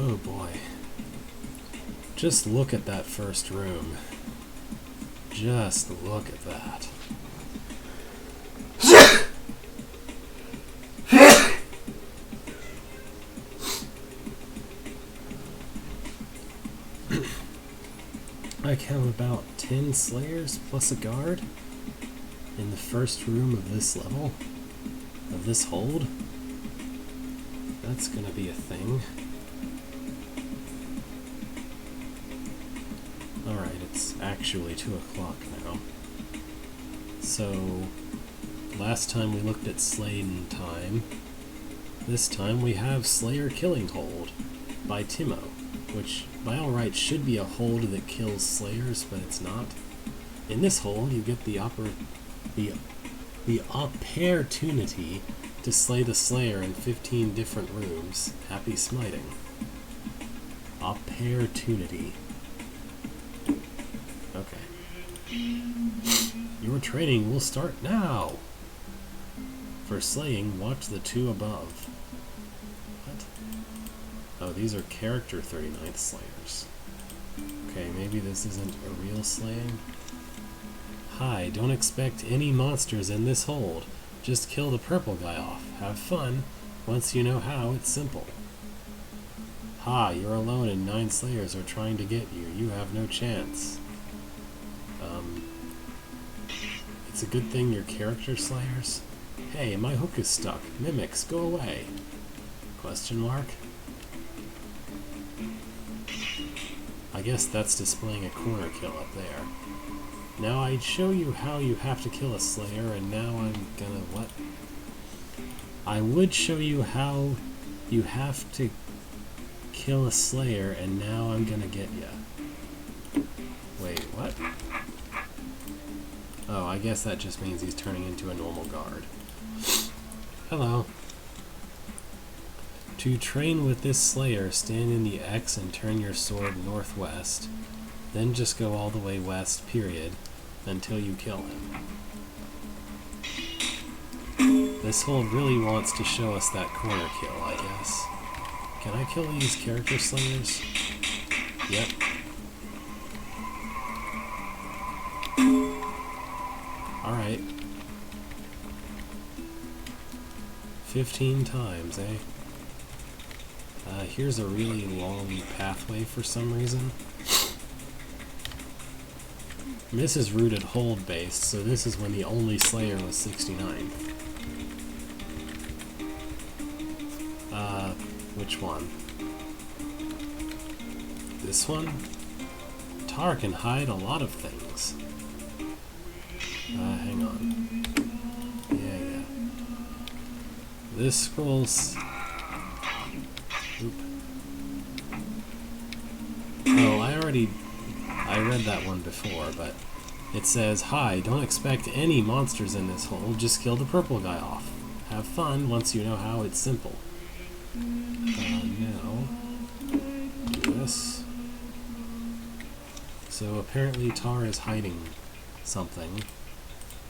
Oh boy. Just look at that first room. Just look at that. I count about 10 Slayers plus a guard in the first room of this level, of this hold. That's gonna be a thing. Alright, it's actually 2 o'clock now. So, last time we looked at Slain time. This time we have Slayer Killing Hold by Timo, which by all rights should be a hold that kills Slayers, but it's not. In this hold, you get the opportunity to slay the Slayer in 15 different rooms. Happy smiting. Opportunity. Okay. Your training will start now! For slaying, watch the 2 above. What? Oh, these are character 39th Slayers. Okay, maybe this isn't a real slaying. Hi, don't expect any monsters in this hold. Just kill the purple guy off. Have fun. Once you know how, it's simple. Ha, you're alone and 9 Slayers are trying to get you. You have no chance. It's a good thing you're character Slayers. Hey, my hook is stuck. Mimics, go away. Question mark? I guess that's displaying a corner kill up there. Now I'd show you how you have to kill a Slayer, and now I'm gonna what? I would show you how you have to kill a Slayer, and now I'm gonna get ya. Wait, what? Oh, I guess that just means he's turning into a normal guard. Hello. To train with this Slayer, stand in the X and turn your sword northwest. Then just go all the way west, period, until you kill him. This hold really wants to show us that corner kill, I guess. Can I kill these character Slayers? Yep. Alright. 15 times, eh? Here's a really long pathway for some reason. This is rooted hold based, so this is when the only Slayer was 69. Which one? This one? Tar can hide a lot of things. Hang on. Yeah. This scrolls... Oop. Oh, I read that one before, but it says, hi, don't expect any monsters in this hole, just kill the purple guy off. Have fun once you know how, it's simple. Now, do this. So apparently Tar is hiding something.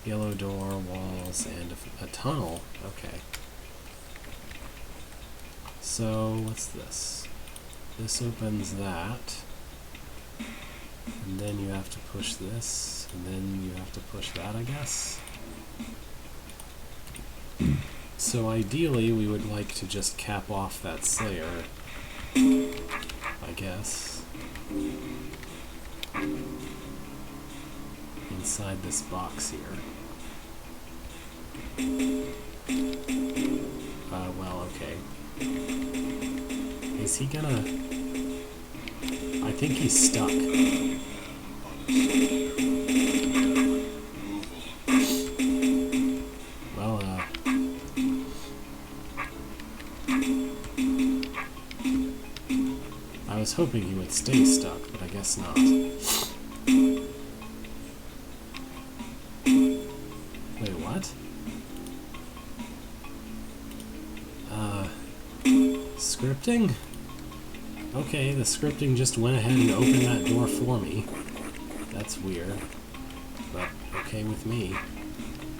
Yellow door, walls, and a tunnel. Okay. So, what's this? This opens that. And then you have to push this, and then you have to push that, I guess. So ideally, we would like to just cap off that Slayer, I guess. Inside this box here. Well, okay. Is he gonna... I think he's stuck. Well, I was hoping he would stay stuck, but I guess not. Wait, what? Scripting? Okay, the scripting just went ahead and opened that door for me. That's weird, but okay with me.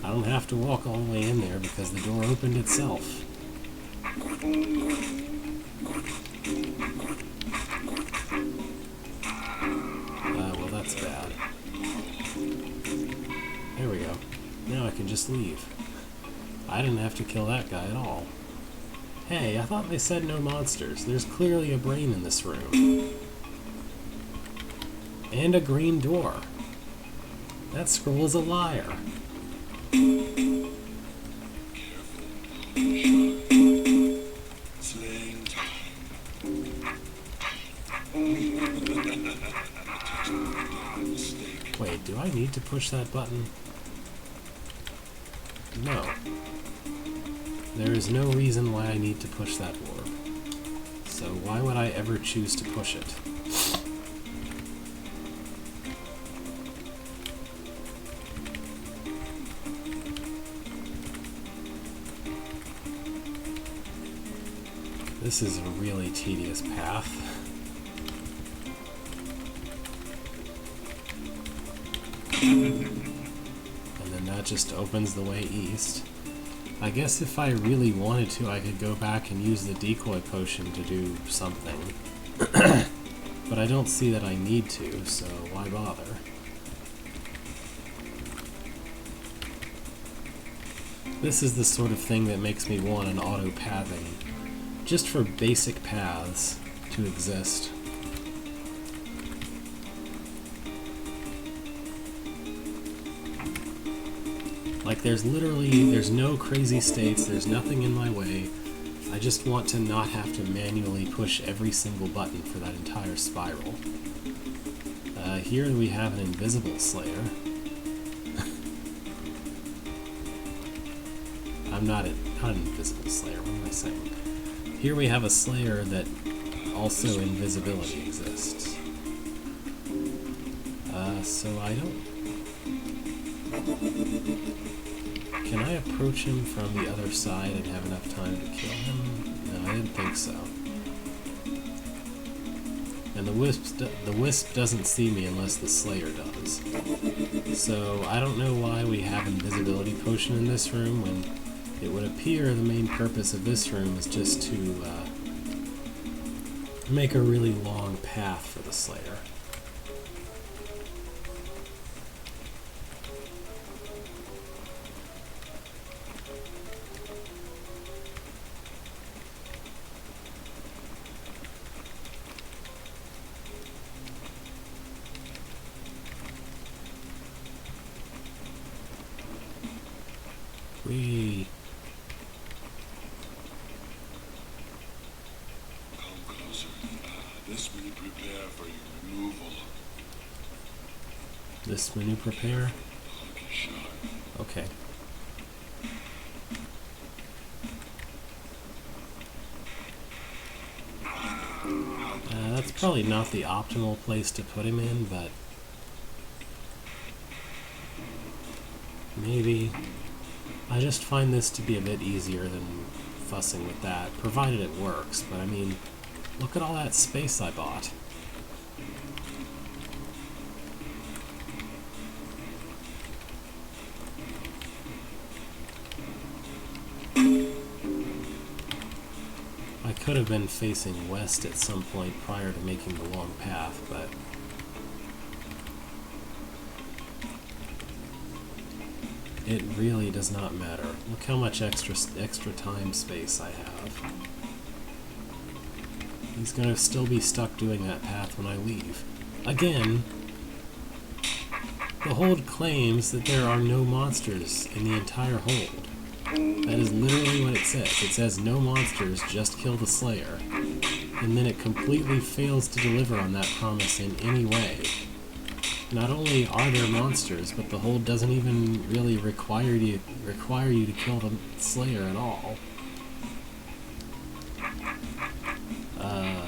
I don't have to walk all the way in there because the door opened itself. just leave. I didn't have to kill that guy at all. Hey, I thought they said no monsters. There's clearly a brain in this room. And a green door. That scroll is a liar. Slaying Wait, do I need to push that button? No. There is no reason why I need to push that orb. So why would I ever choose to push it? This is a really tedious path. And then that just opens the way east. I guess if I really wanted to, I could go back and use the decoy potion to do something. But I don't see that I need to, so why bother? This is the sort of thing that makes me want an auto-pathing, just for basic paths to exist. Like, there's no crazy states, there's nothing in my way. I just want to not have to manually push every single button for that entire spiral. Here we have an invisible Slayer. I'm not an invisible Slayer, what am I saying? Here we have a Slayer that also invisibility exists. So I don't... Can I approach him from the other side and have enough time to kill him? No, I didn't think so. And the wisp doesn't see me unless the Slayer does. So I don't know why we have invisibility potion in this room when it would appear the main purpose of this room is just to make a really long path for the Slayer. Whee! Come closer. This will prepare for your removal. This menu prepare? Lucky shot. Okay. That's probably not the optimal place to put him in, but maybe. I just find this to be a bit easier than fussing with that, provided it works, but I mean, look at all that space I bought. I could have been facing west at some point prior to making the long path, but it really does not matter. Look how much extra time space I have. He's gonna still be stuck doing that path when I leave. Again, the hold claims that there are no monsters in the entire hold. That is literally what it says. It says no monsters, just kill the Slayer. And then it completely fails to deliver on that promise in any way. Not only are there monsters, but the hold doesn't even really require you to kill the Slayer at all.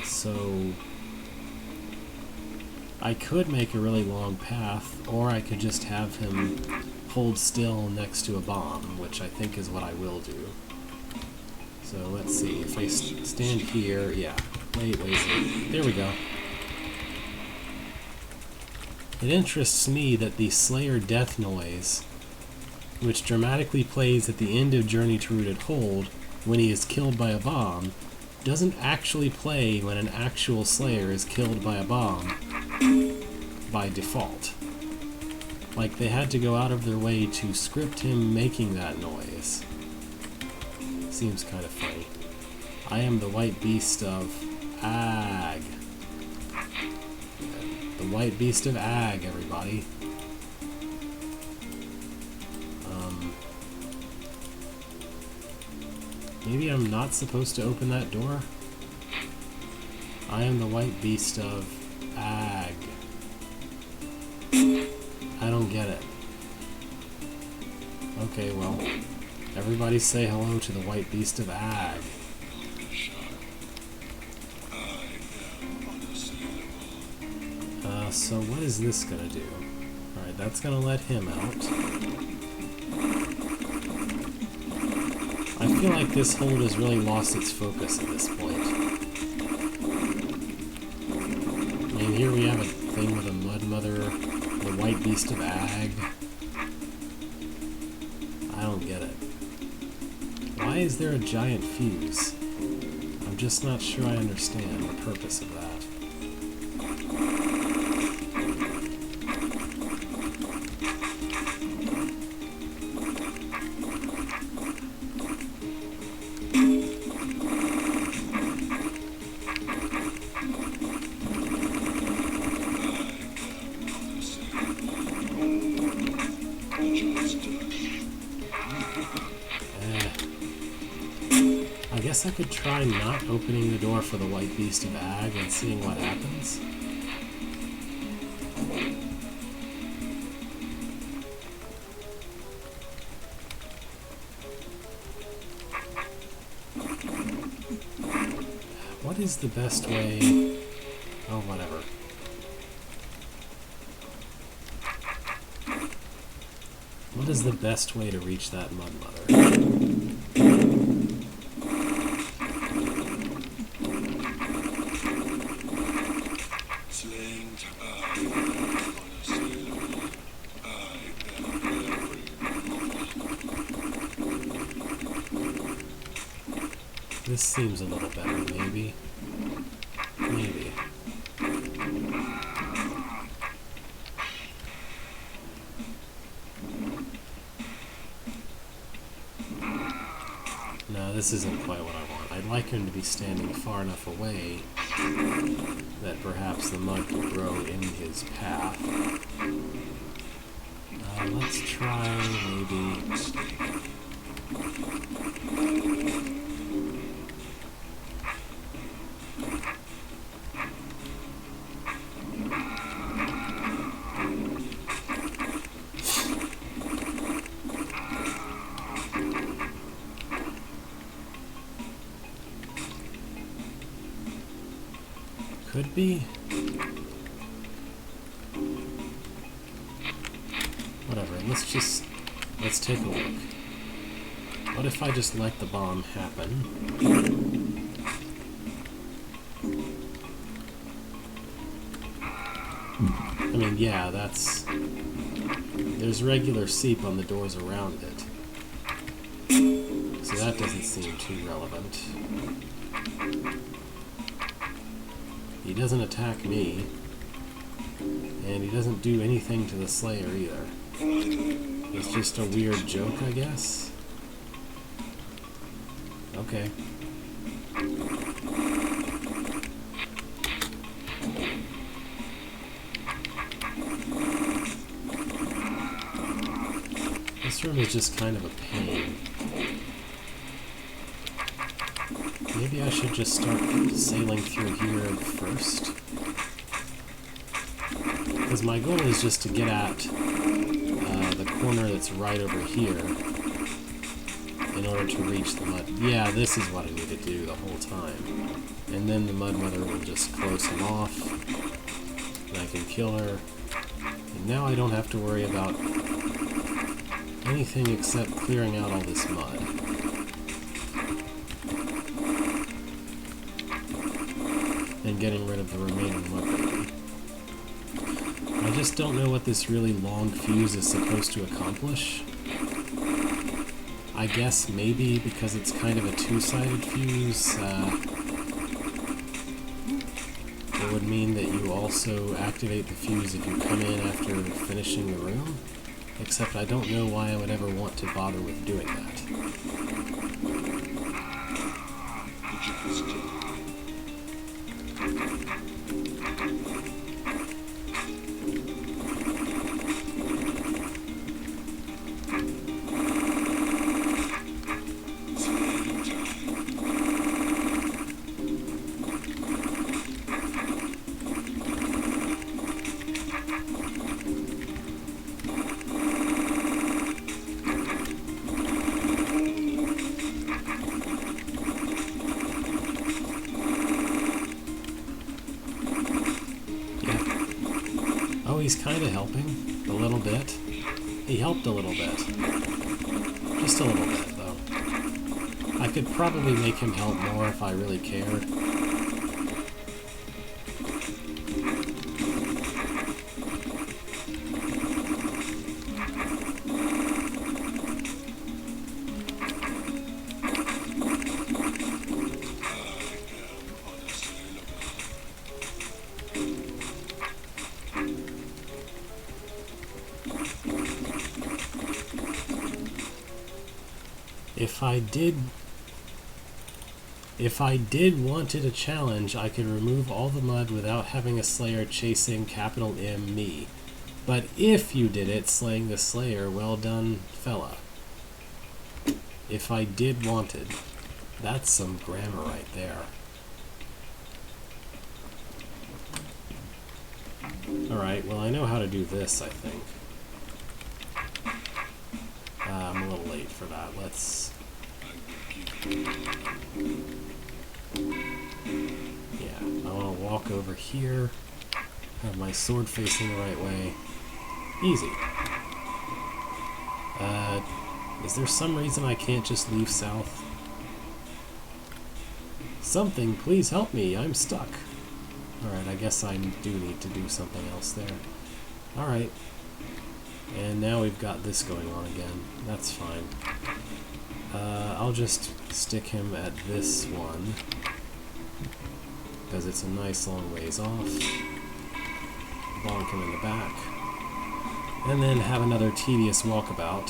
So I could make a really long path, or I could just have him hold still next to a bomb, which I think is what I will do. So let's see, if I stand here, yeah, wait, there we go. It interests me that the Slayer death noise, which dramatically plays at the end of Journey to Rooted Hold when he is killed by a bomb, doesn't actually play when an actual Slayer is killed by a bomb by default. Like, they had to go out of their way to script him making that noise. Seems kind of funny. I am the white beast of Ag. The white beast of Ag, everybody. Maybe I'm not supposed to open that door? I am the white beast of Ag. I don't get it. Okay, well, everybody say hello to the white beast of Ag. So what is this gonna do? Alright, that's gonna let him out. I feel like this hold has really lost its focus at this point. I mean, here we have a thing with a mud mother, the white beast of Ag. I don't get it. Why is there a giant fuse? I'm just not sure I understand the purpose of that. I guess I could try not opening the door for the white beast of Ag and seeing what happens. What is the best way? Oh, whatever. What is the best way to reach that mud mother? This seems a little better, maybe. Maybe. No, this isn't quite what I want. I'd like him to be standing far enough away that perhaps the mud could grow in his path. Let's try maybe... Could be. Whatever, let's take a look. What if I just let the bomb happen? I mean, yeah, there's regular seep on the doors around it. So that doesn't seem too relevant. He doesn't attack me, and he doesn't do anything to the Slayer either. It's just a weird joke, I guess? Okay. This room is just kind of a pain. Maybe I should just start sailing through here first. Because my goal is just to get at the corner that's right over here in order to reach the mud. Yeah, this is what I need to do the whole time. And then the mud mother will just close him off, and I can kill her. And now I don't have to worry about anything except clearing out all this mud. And getting rid of the remaining mud baby. I just don't know what this really long fuse is supposed to accomplish. I guess maybe because it's kind of a two-sided fuse, it would mean that you also activate the fuse if you come in after finishing the room. Except I don't know why I would ever want to bother with doing that. He's kind of helping a little bit. He helped a little bit. Just a little bit, though. I could probably make him help more if I really cared. If I did wanted a challenge, I could remove all the mud without having a Slayer chasing capital M me. But if you did it, slaying the Slayer, well done, fella. If I did wanted. That's some grammar right there. Alright, well I know how to do this, I think. I'm a little late for that. Let's... Yeah, I want to walk over here, have my sword facing the right way. Easy. Is there some reason I can't just leave south? Something, please help me, I'm stuck. Alright, I guess I do need to do something else there. Alright. And now we've got this going on again. That's fine. I'll just stick him at this one, because it's a nice long ways off. Bonk him in the back. And then have another tedious walkabout.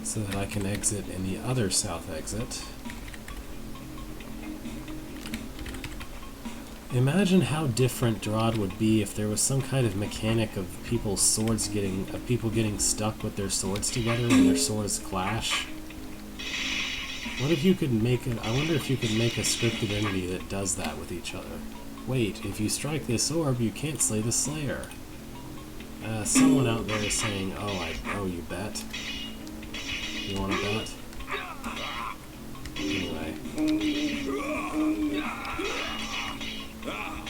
So that I can exit in the other south exit. Imagine how different Drod would be if there was some kind of mechanic of people's swords people getting stuck with their swords together when their swords clash. What if you could make it? I wonder if you could make a scripted entity that does that with each other. Wait, if you strike this orb, you can't slay the Slayer. Someone out there is saying, "Oh, you bet. You want to bet?" Anyway.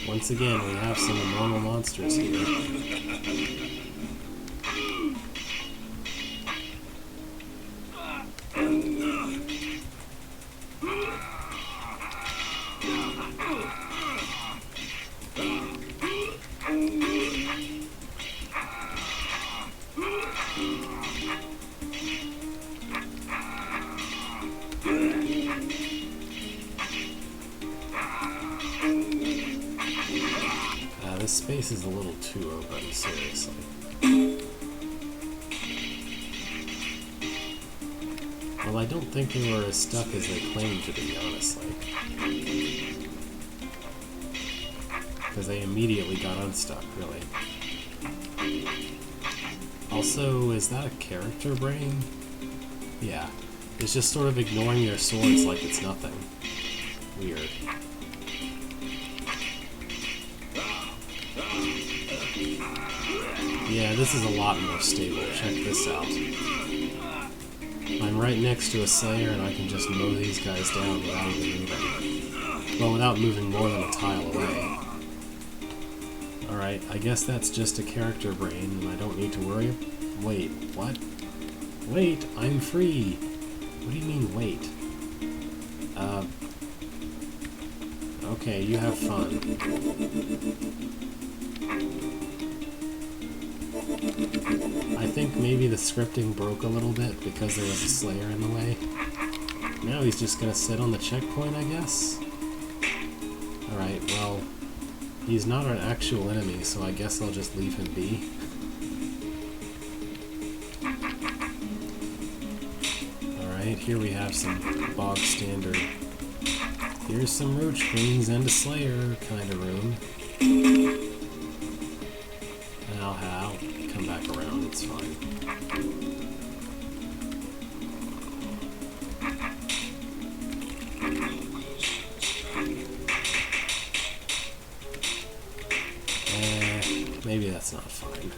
Once again, we have some normal monsters here. This space is a little too open, seriously. Well, I don't think they were as stuck as they claimed to be, honestly. Because they immediately got unstuck, really. Also, is that a character brain? Yeah. It's just sort of ignoring their swords like it's nothing. Weird. Yeah, this is a lot more stable. Check this out. I'm right next to a Slayer and I can just mow these guys down without even moving. Well, without moving more than a tile away. Alright, I guess that's just a character brain and I don't need to worry. Wait, what? Wait, I'm free! What do you mean, wait? Okay, you have fun. I think maybe the scripting broke a little bit because there was a Slayer in the way. Now he's just gonna sit on the checkpoint, I guess? Alright, well, he's not an actual enemy, so I guess I'll just leave him be. Alright, here we have some bog standard. Here's some Roach Queens and a Slayer kind of room. I'll come back around, it's fine. Maybe that's not fine.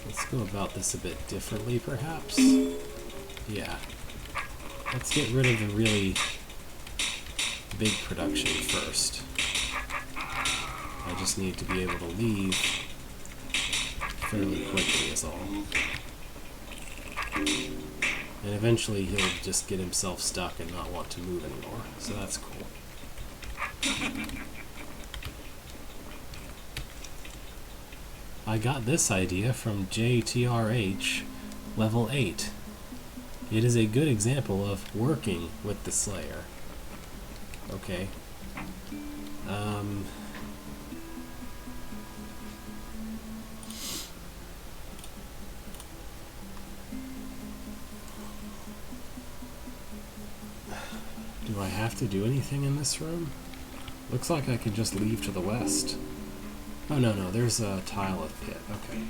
Let's go about this a bit differently, perhaps. Yeah. Let's get rid of the really big production first. I just need to be able to leave fairly quickly is all. And eventually he'll just get himself stuck and not want to move anymore, so that's cool. I got this idea from JTRH level 8. It is a good example of working with the Slayer. Okay. Do I have to do anything in this room? Looks like I can just leave to the west. Oh, no, there's a tile of pit. Okay.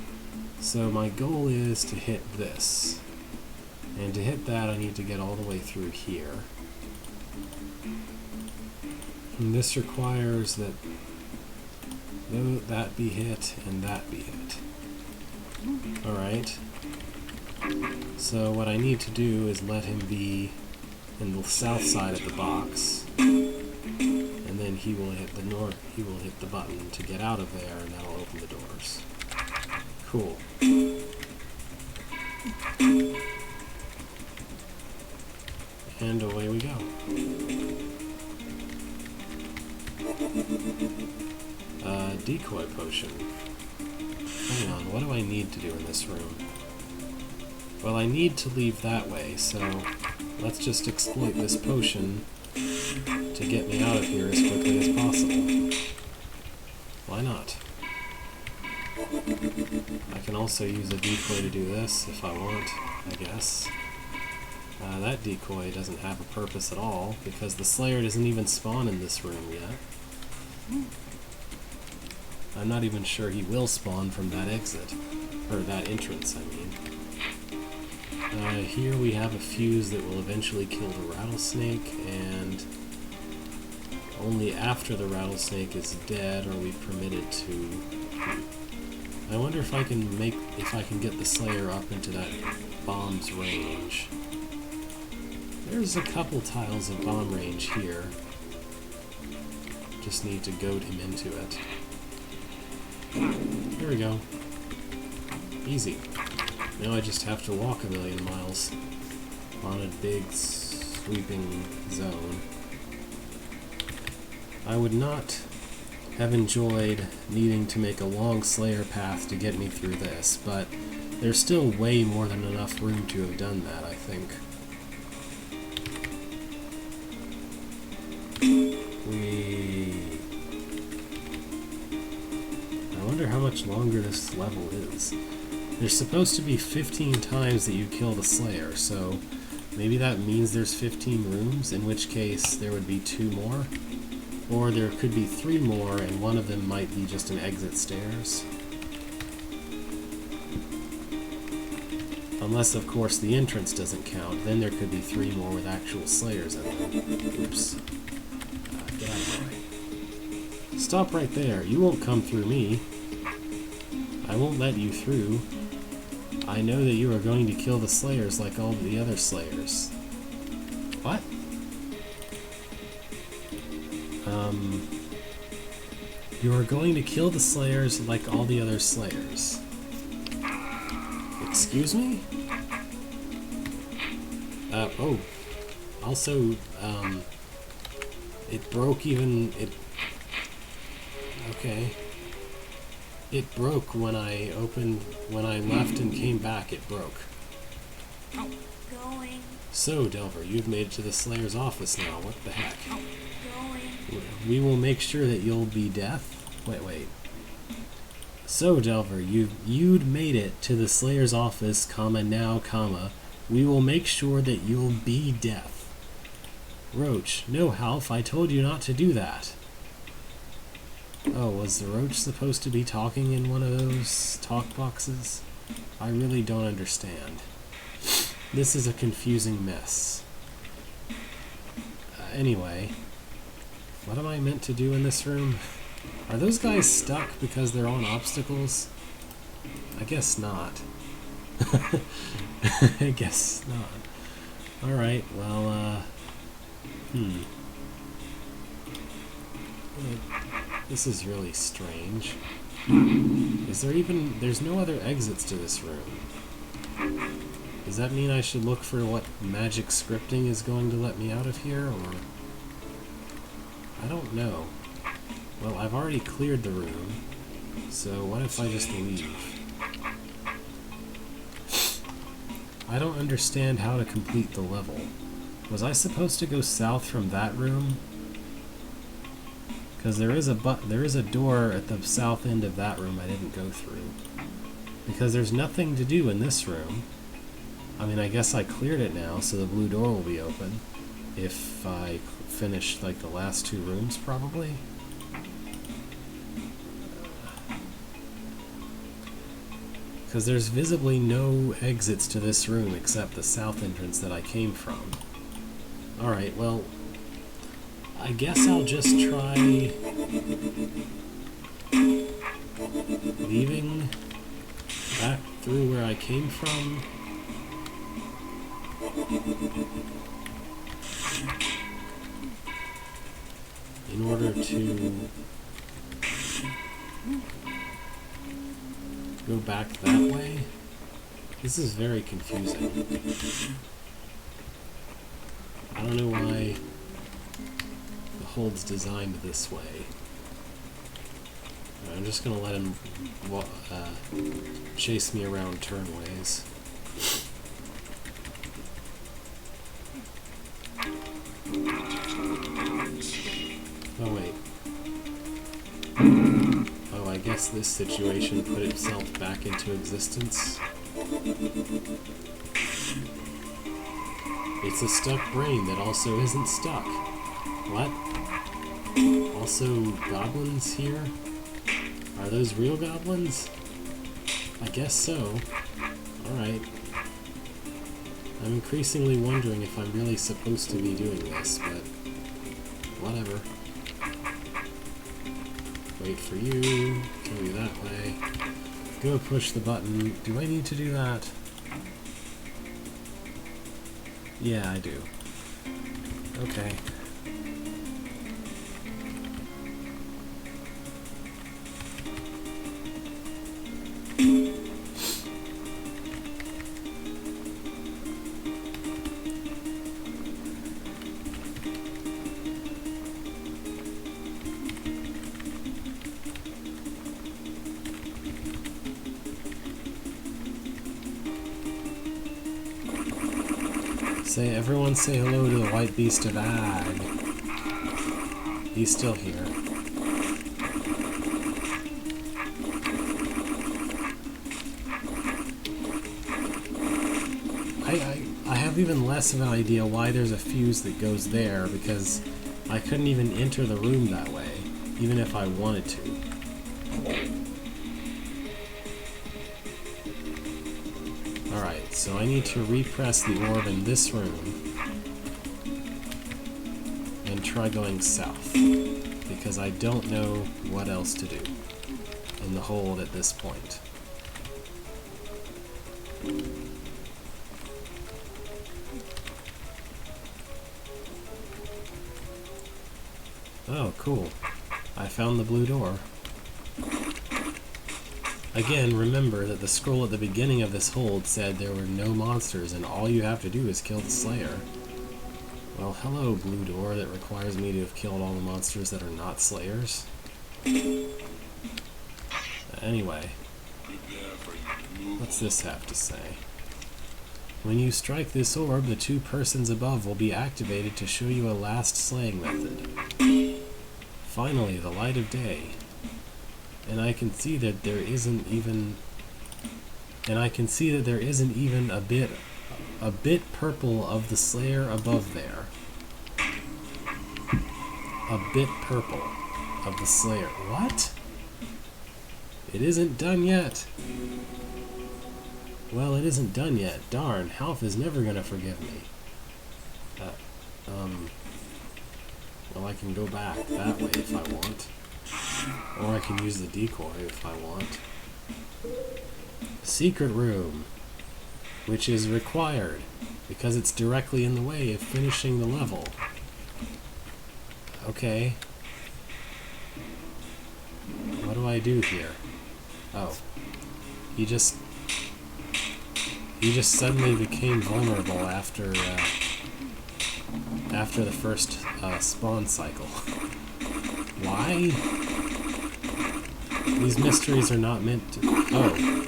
So my goal is to hit this. And to hit that, I need to get all the way through here. And this requires that that be hit and that be hit. Alright. So what I need to do is let him be in the south side of the box. And then he will hit the button to get out of there, and that'll open the doors. Cool. And away we go. Decoy potion. Hang on, what do I need to do in this room? Well, I need to leave that way, so let's just exploit this potion to get me out of here as quickly as possible. Why not? I can also use a decoy to do this if I want, I guess. That decoy doesn't have a purpose at all, because the Slayer doesn't even spawn in this room yet. I'm not even sure he will spawn from that exit, or that entrance, I mean. Here we have a fuse that will eventually kill the rattlesnake, and only after the rattlesnake is dead are we permitted to... I wonder if I can get the Slayer up into that bomb's range. There's a couple tiles of bomb range here. Just need to goad him into it. Here we go. Easy. Now I just have to walk 1,000,000 miles on a big sweeping zone. I would not have enjoyed needing to make a long Slayer path to get me through this, but there's still way more than enough room to have done that, I think. I wonder how much longer this level is. There's supposed to be 15 times that you kill the Slayer, so maybe that means there's 15 rooms, in which case there would be 2 more. Or there could be 3 more, and one of them might be just an exit stairs. Unless, of course, the entrance doesn't count, then there could be 3 more with actual Slayers in them. Oops. Get out of my way. Stop right there. You won't come through me. I won't let you through. I know that you are going to kill the Slayers like all the other Slayers. What? You are going to kill the Slayers like all the other Slayers. Excuse me? Oh. Also, it broke even... Okay. It broke when I left and came back, it broke. Going. So, Delver, you've made it to the Slayer's office now. What the heck? Going. We will make sure that you'll be deaf. Wait. So, Delver, you'd made it to the Slayer's office, now, we will make sure that you'll be deaf. Roach, no, Half, I told you not to do that. Oh, was the Roach supposed to be talking in one of those talk boxes? I really don't understand. This is a confusing mess. Anyway, what am I meant to do in this room? Are those guys stuck because they're on obstacles? I guess not. I guess not. Alright, well, this is really strange. There's no other exits to this room. Does that mean I should look for what magic scripting is going to let me out of here, or... I don't know. Well, I've already cleared the room, so what if I just leave? I don't understand how to complete the level. Was I supposed to go south from that room? Because there is a door at the south end of that room I didn't go through. Because there's nothing to do in this room. I mean, I guess I cleared it now, so the blue door will be open. If I finish, like, the last two rooms, probably. Because there's visibly no exits to this room except the south entrance that I came from. Alright, well, I guess I'll just try leaving back through where I came from. In order to go back that way. This is very confusing. I don't know why the hold's designed this way. I'm just gonna let him chase me around turnways. Oh wait. Oh, I guess this situation put itself back into existence. It's a stuck brain that also isn't stuck. What? Also goblins here? Are those real goblins? I guess so. Alright. I'm increasingly wondering if I'm really supposed to be doing this, but whatever. Wait for you, go you that way. Go push the button. Do I need to do that? Yeah, I do. Okay. Everyone say hello to the white beast of Ag. He's still here. I have even less of an idea why there's a fuse that goes there, because I couldn't even enter the room that way, even if I wanted to. Alright, so I need to repress the orb in this room and try going south, because I don't know what else to do in the hold at this point. Oh, cool. I found the blue door. Again, remember that the scroll at the beginning of this hold said there were no monsters and all you have to do is kill the Slayer. Well, hello, blue door that requires me to have killed all the monsters that are not Slayers. Anyway, Prepare for your removal. what's this have to say? When you strike this orb, the 2 persons above will be activated to show you a last slaying method. Finally, the light of day. And I can see that there isn't even a bit purple of the Slayer above there. A bit purple of the Slayer. What? It isn't done yet. Well, it isn't done yet. Darn, Half is never gonna forgive me. Well, I can go back that way if I want. Or I can use the decoy if I want. Secret room. Which is required, because it's directly in the way of finishing the level. Okay. What do I do here? Oh. He just suddenly became vulnerable after the first spawn cycle. Why? These mysteries are not meant to... Oh.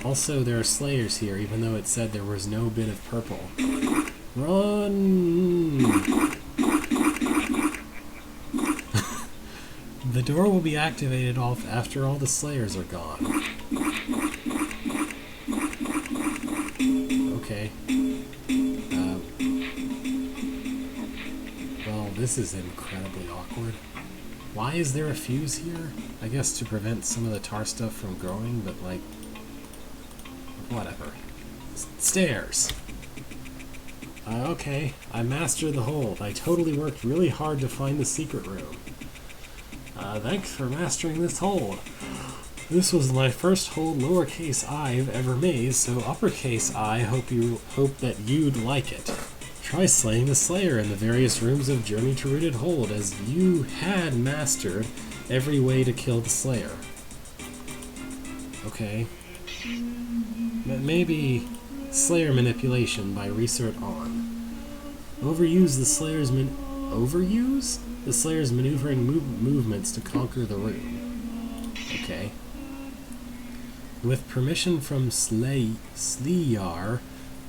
Also, there are Slayers here, even though it said there was no bit of purple. Run! The door will be activated after all the Slayers are gone. Okay. Well, this is incredibly awkward. Why is there a fuse here? I guess to prevent some of the tar stuff from growing, but like... Whatever. Stairs! Okay, I mastered the hold. I totally worked really hard to find the secret room. Thanks for mastering this hold. This was my first hold lowercase I've ever made, so uppercase I hope that you'd like it. Try slaying the Slayer in the various rooms of Journey to Rooted Hold, as you had mastered every way to kill the Slayer. Okay. But maybe Slayer manipulation by Resort On. Overuse the Slayer's maneuvering movements to conquer the room. Okay. With permission from Sliyar,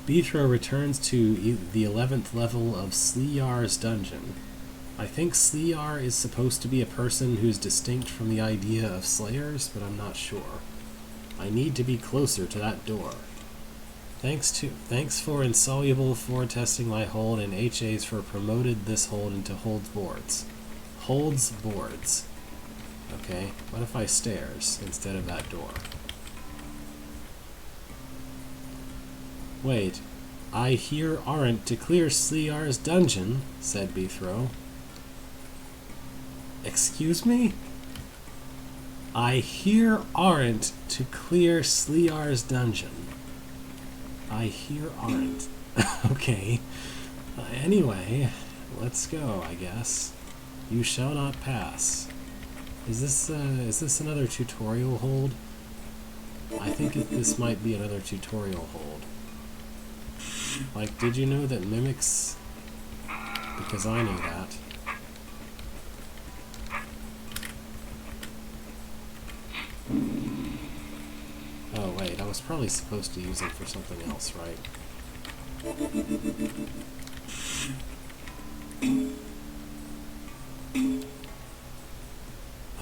Beethro returns to the 11th level of Sliyar's dungeon. I think Sliyar is supposed to be a person who's distinct from the idea of Slayers, but I'm not sure. I need to be closer to that door. Thanks for Insoluble for testing my hold, and HAs for promoted this hold into Holds Boards. Holds Boards. Okay, what if I stairs instead of that door? Wait, I hear Aren't to clear Sliyar's dungeon, said Beethro. Excuse me? I hear Aren't to clear Sliyar's dungeon. I hear Aren't. Okay. Anyway, let's go, I guess. You shall not pass. Is this another tutorial hold? I think this might be another tutorial hold. Like, did you know that mimics... Because I know that. Oh, wait, I was probably supposed to use them for something else, right?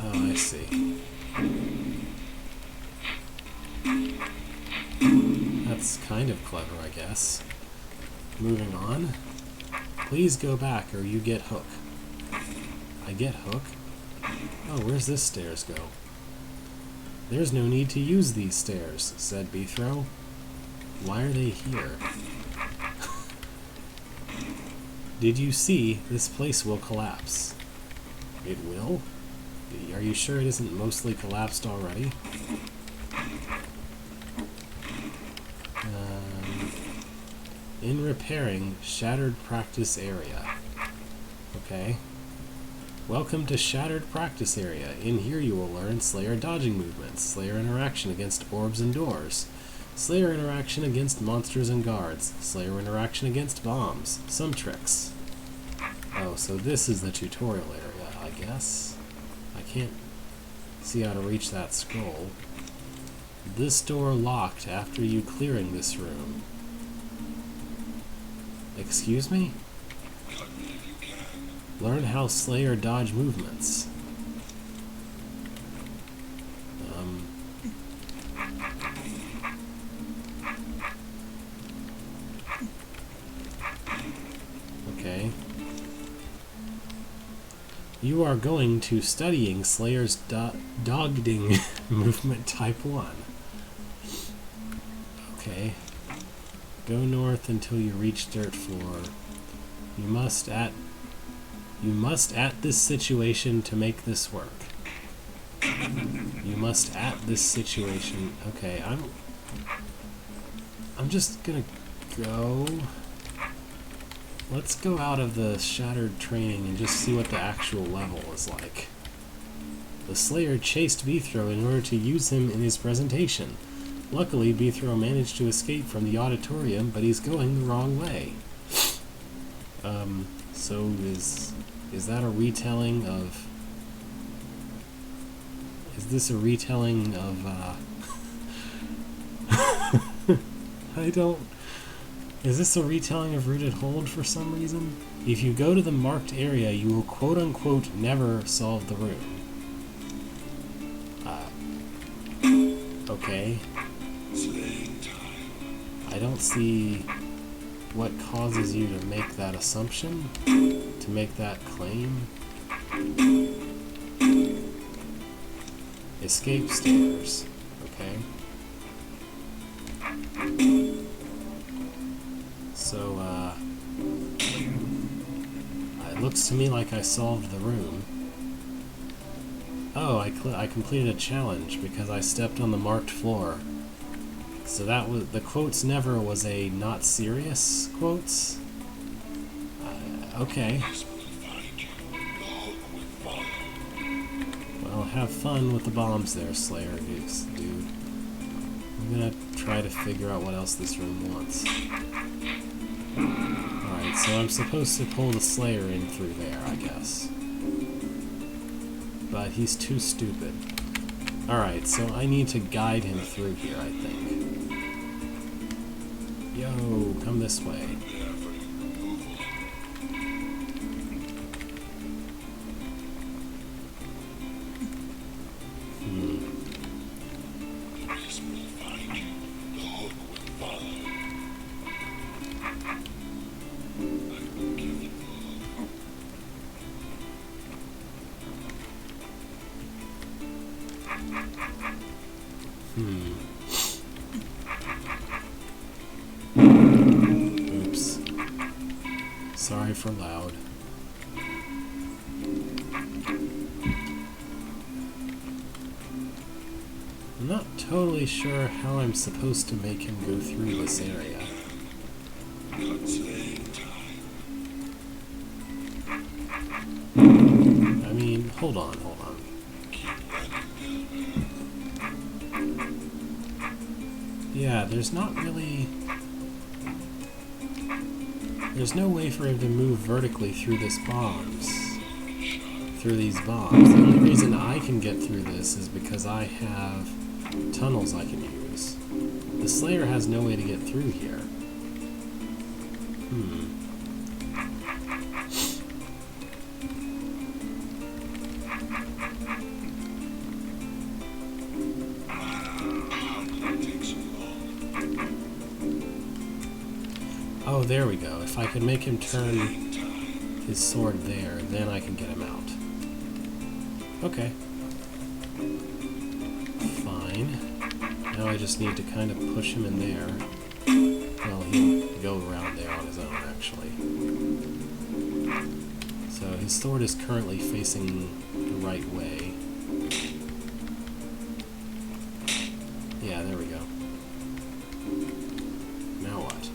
Oh, I see. That's kind of clever, I guess. Moving on. Please go back or you get Hook. I get Hook? Oh, where's this stairs go? There's no need to use these stairs, said Beethro. Why are they here? Did you see? This place will collapse. It will? Are you sure it isn't mostly collapsed already? In repairing, shattered practice area. Okay. Welcome to Shattered Practice Area. In here you will learn Slayer dodging movements, Slayer interaction against orbs and doors, Slayer interaction against monsters and guards, Slayer interaction against bombs, some tricks. Oh, so this is the tutorial area, I guess. I can't see how to reach that scroll. This door locked after you clearing this room. Excuse me? Cut me if you can. Learn how Slayer dodge movements. Okay. You are going to studying Slayer's dogding movement type 1. Okay. Go north until you reach dirt floor. You must at this situation to make this work. You must at this situation. Okay, I'm just gonna go. Let's go out of the shattered training and just see what the actual level is like. The Slayer chased Beethro in order to use him in his presentation. Luckily, Beethro managed to escape from the auditorium, but he's going the wrong way. So is that a retelling of... Is this a retelling of, I don't... Is this a retelling of Rooted Hold for some reason? If you go to the marked area, you will quote-unquote never solve the room. Okay. Slaying time. I don't see what causes you to make that assumption, to make that claim. Escape stairs. Okay. So, it looks to me like I solved the room. Oh, I completed a challenge because I stepped on the marked floor. So that was, the quotes never was a not serious quotes? Okay. This will find you. The hook will follow. Well, have fun with the bombs there, Slayer Goose, dude. I'm gonna try to figure out what else this room wants. Alright, so I'm supposed to pull the Slayer in through there, I guess. But he's too stupid. Alright, so I need to guide him through here, I think. Yo, come this way. Prepare for your removal. This will find you. The hook will follow. I will give you the hook. Oops. Sorry for loud. I'm not totally sure how I'm supposed to make him go through this area. Cut slaying time. I mean, hold on. Yeah, there's not really... There's no way for him to move vertically through these bombs. The only reason I can get through this is because I have tunnels I can use. The Slayer has no way to get through here. How did it take so long? Oh, there we go. If I could make him turn Slaying time. his sword there, then I can get him out. Okay. Fine. Now I just need to kind of push him in there. Well, he'll go around there on his own, actually. So his sword is currently facing the right way. Yeah, there we go. Now what?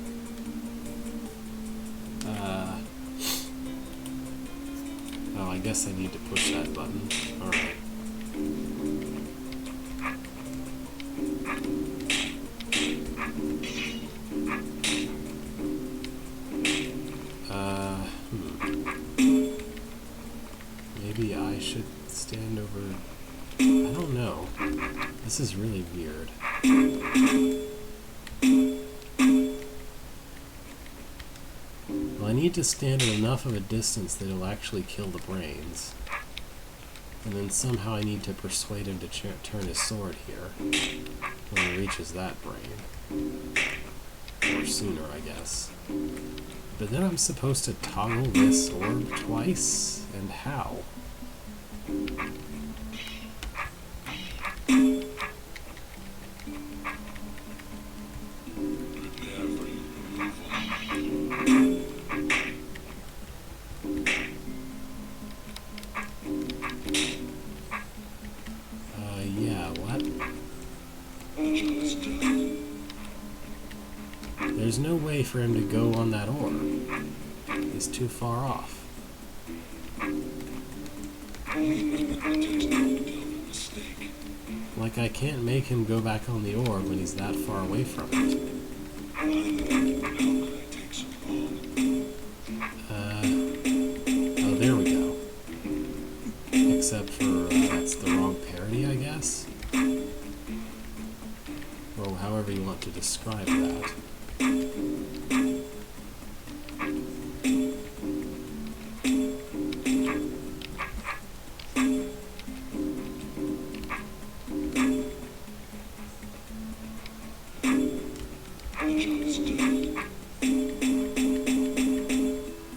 Oh, I guess I need to push that button. Alright. Maybe I should stand over... I don't This is really weird. Well, I need to stand at enough of a distance that it'll actually kill the brains. And then somehow I need to persuade him to turn his sword here when he reaches that brain. Or sooner, I guess. But then I'm supposed to toggle this orb twice? And how? Prepare for your removal. Yeah, what? Just There's no way for him to go on that orb. He's too far off. mistake. Like, I can't make him go back on the orb when he's that far away from it. How could I take so long? Oh, there we go. Except for, that's the wrong parody, I guess? Or however you want to describe that.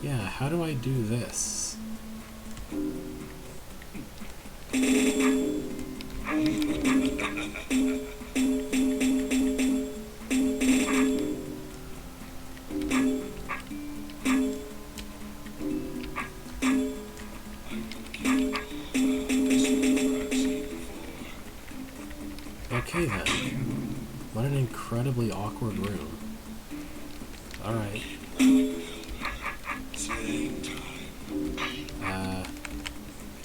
Yeah, how do I do this? Okay then. What an incredibly awkward room. Alright.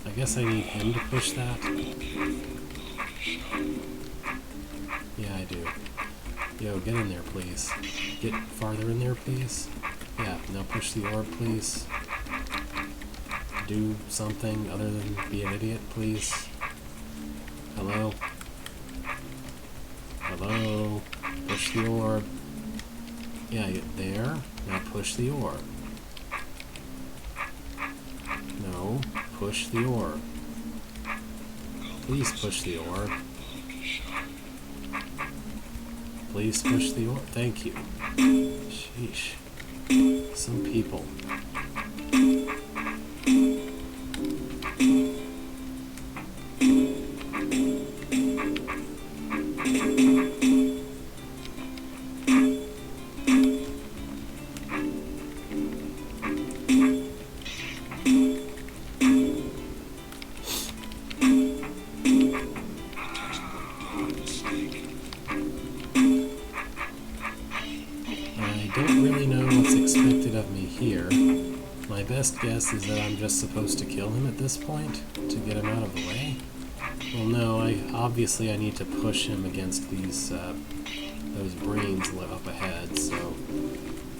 I guess I need him to push that. Yeah, I do. Yo, get in there, please. Get farther in there, please. Yeah, now push the orb, please. Do something other than be an idiot, please. Hello? Hello? Push the orb. Yeah, there. Now push the orb. No, push the orb. Please push the orb. Please push the orb. Thank you. Sheesh. Some people. My best guess is that I'm just supposed to kill him at this point to get him out of the way. Well, no, obviously I need to push him against these those brains up ahead. So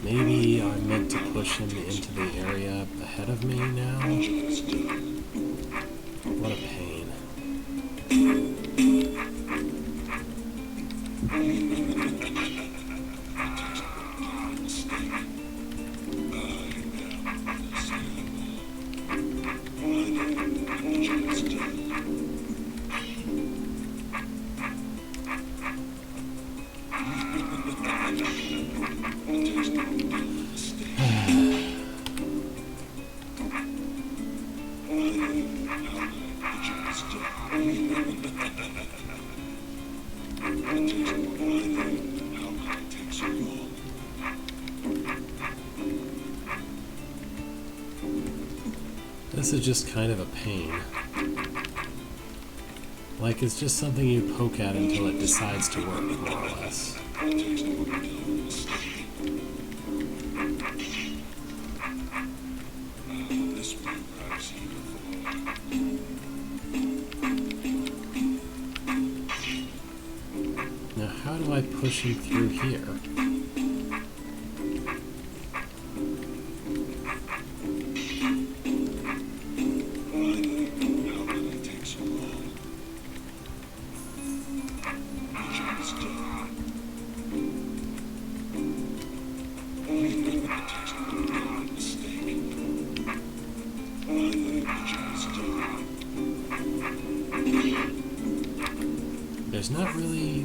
maybe I'm meant to push him into the area ahead of me now. What a pain. This is just kind of a pain. Like, it's just something you poke at until it decides to work, more or less. Now, how do I push him through here?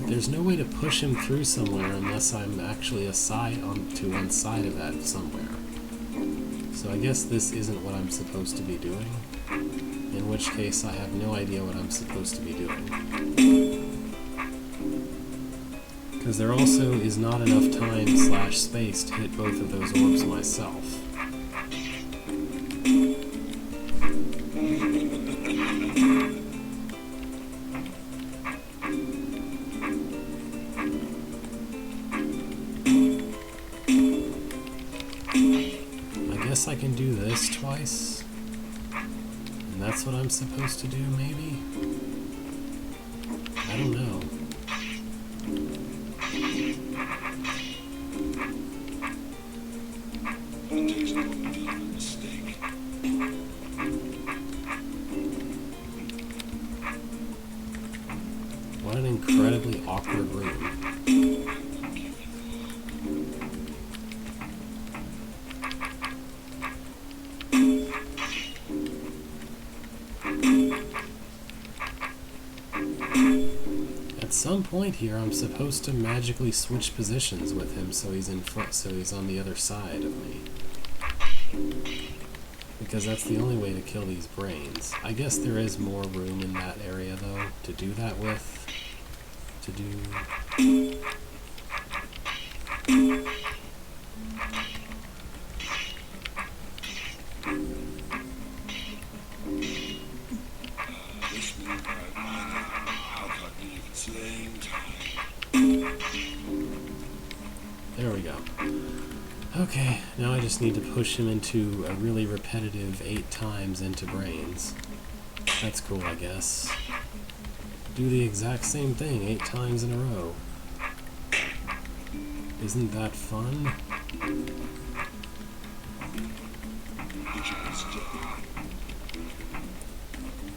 There's no way to push him through somewhere unless I'm actually to one side of that somewhere. So I guess this isn't what I'm supposed to be doing, in which case I have no idea what I'm supposed to be doing. Because there also is not enough time / space to hit both of those orbs myself. I can do this twice, and that's what I'm supposed to do, maybe? I don't know. What an incredibly awkward room. At some point here, I'm supposed to magically switch positions with him so he's in front, so he's on the other side of me. Because that's the only way to kill these brains. I guess there is more room in that area, though, to do that with. There we go. Okay, now I just need to push him into a really repetitive 8 times into brains. That's cool, I guess. Do the exact same thing 8 times in a row. Isn't that fun?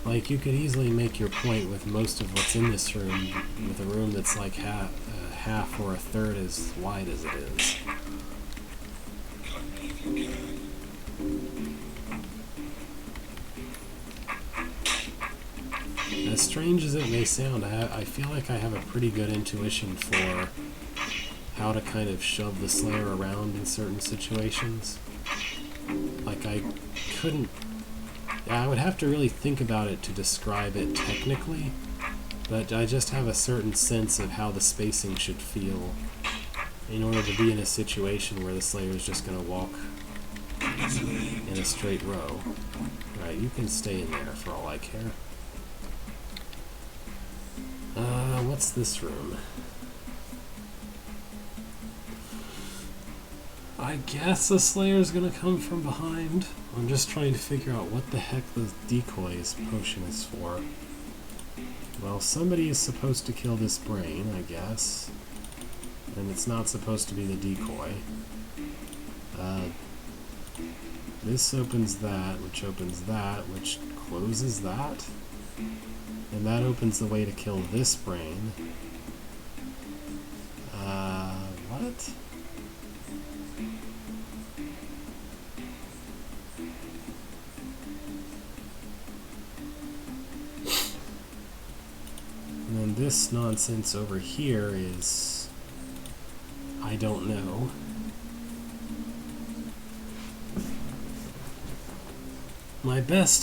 Like, you could easily make your point with most of what's in this room, with a room that's like half or a third as wide as it is. As strange as it may sound, I feel like I have a pretty good intuition for how to kind of shove the Slayer around in certain situations. Like, I would have to really think about it to describe it technically, but I just have a certain sense of how the spacing should feel in order to be in a situation where the Slayer is just going to walk in a straight row. Right, you can stay in there for all I care. What's this room? I guess the Slayer's gonna come from behind. I'm just trying to figure out what the heck the decoy's potion is for. Well, somebody is supposed to kill this brain, I guess. And it's not supposed to be the decoy. This opens that, which closes that. And that opens the way to kill this brain. What? And then this nonsense over here is... I don't know. My best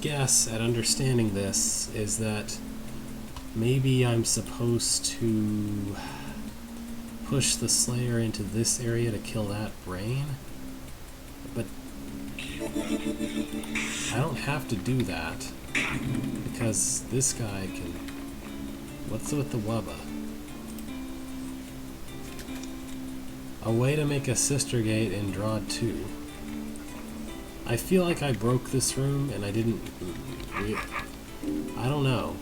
guess at understanding this is that maybe I'm supposed to push the Slayer into this area to kill that brain, but I don't have to do that because this guy can... What's with the Wubba? A way to make a sister gate in Drod 2. I feel like I broke this room and I didn't... I don't know.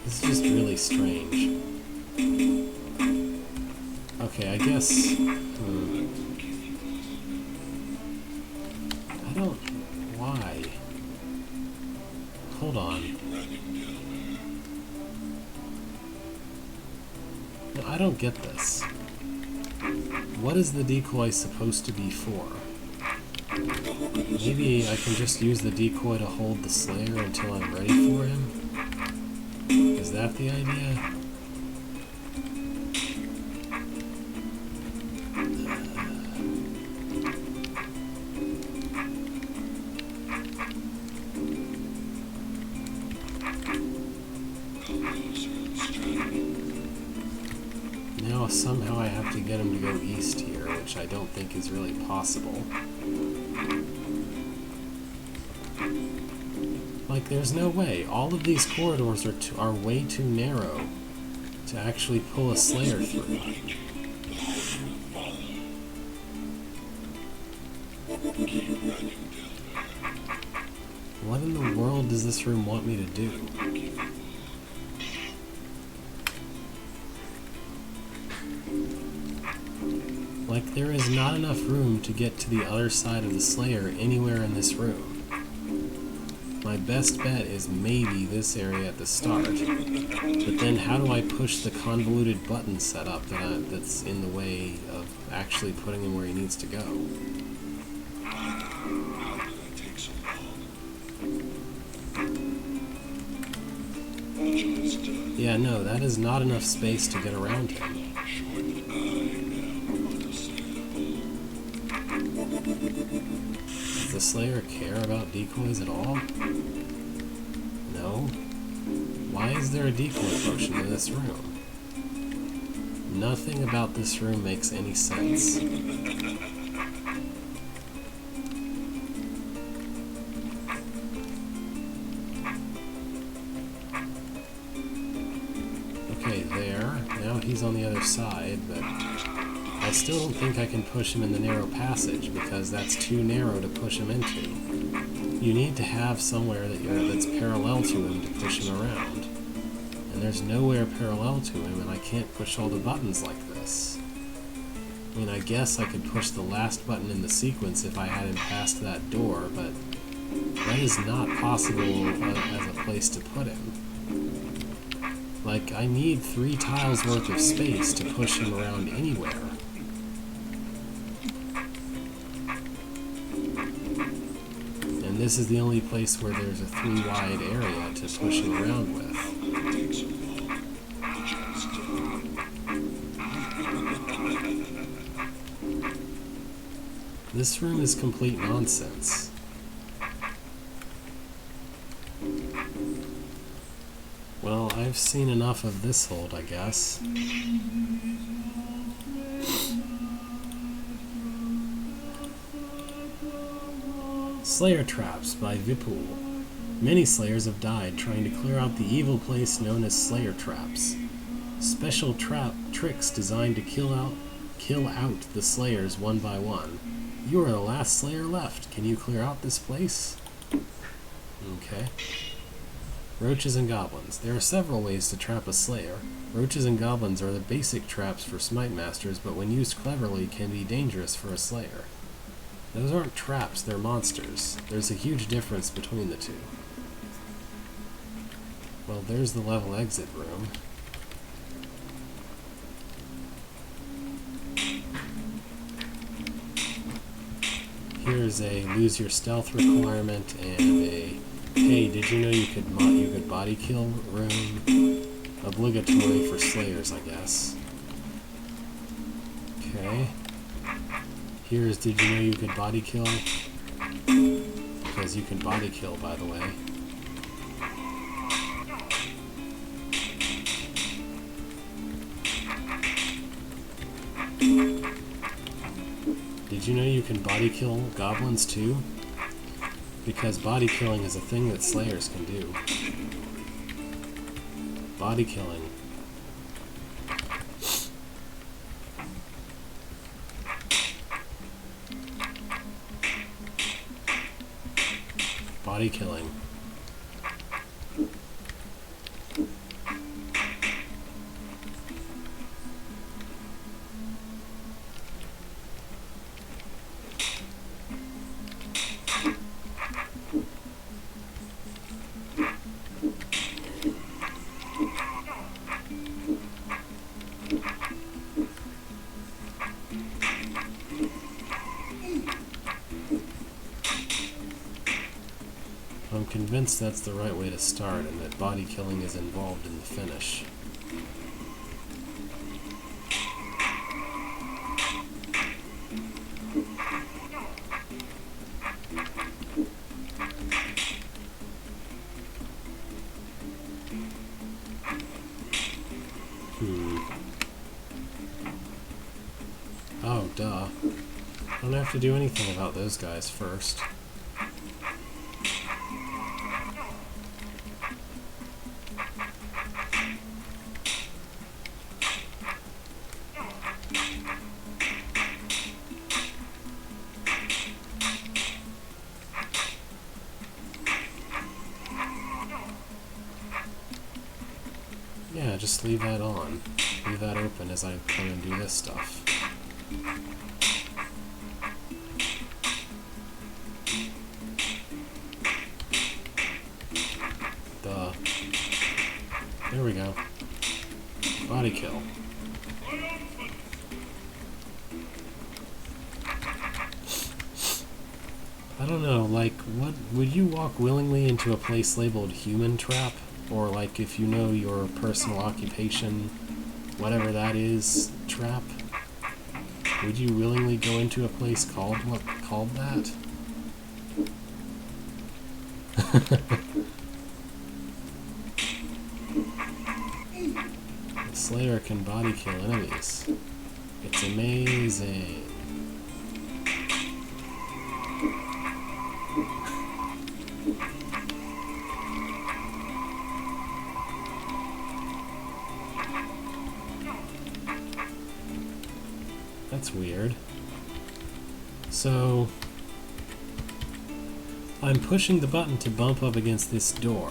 This is just really strange. Okay, I guess... I don't... Why? Hold on. I don't get this. What is the decoy supposed to be for? Maybe I can just use the decoy to hold the Slayer until I'm ready for him? Is that the idea? Now somehow I have to get him to go east here, which I don't think is really possible. Like, there's no way. All of these corridors are way too narrow to actually pull a Slayer through. What in the world does this room want me to do? Like, there is not enough room to get to the other side of the Slayer anywhere in this room. My best bet is maybe this area at the start, but then how do I push the convoluted button setup that's in the way of actually putting him where he needs to go? How did that take so long? Just, Yeah, no, that is not enough space to get around him. Does the Slayer care about decoys at all? No? Why is there a decoy potion in this room? Nothing about this room makes any sense. Okay, there. Now he's on the other side, but I still don't think I can push him in the narrow passage because that's too narrow to push him into. You need to have somewhere that's parallel to him to push him around. And there's nowhere parallel to him, and I can't push all the buttons like this. I mean, I guess I could push the last button in the sequence if I had him past that door, but that is not possible as a place to put him. Like, I need 3 tiles worth of space to push him around anywhere. And this is the only place where there's a 3-wide area to push him around with. This room is complete nonsense. Well, I've seen enough of this hold, I guess. Slayer Traps by Vipul. Many Slayers have died trying to clear out the evil place known as Slayer Traps. Special trap tricks designed to kill out the Slayers one by one. You are the last Slayer left. Can you clear out this place? Okay. Roaches and Goblins. There are several ways to trap a Slayer. Roaches and Goblins are the basic traps for Smite Masters, but when used cleverly can be dangerous for a Slayer. Those aren't traps, they're monsters. There's a huge difference between the two. Well, there's the level exit room. Here's a lose your stealth requirement and a hey, did you know you could body kill room? Obligatory for Slayers, I guess. Okay. Here's did you know you could body kill? Because you can body kill, by the way. Did you know you can body kill goblins too? Because body killing is a thing that Slayers can do. Body killing. Body killing. convinced that's the right way to start and that body killing is involved in the finish. Oh, duh. I don't have to do anything about those guys first. Yeah, just leave that on. Leave that open as I come and do this stuff. Duh. There we go. Body kill. I don't know, like, what would you walk willingly into a place labeled human trap? Or like if you know your personal occupation, whatever that is, trap? Would you willingly go into a place called that? The Slayer can body kill enemies. It's amazing. That's weird. So, I'm pushing the button to bump up against this door,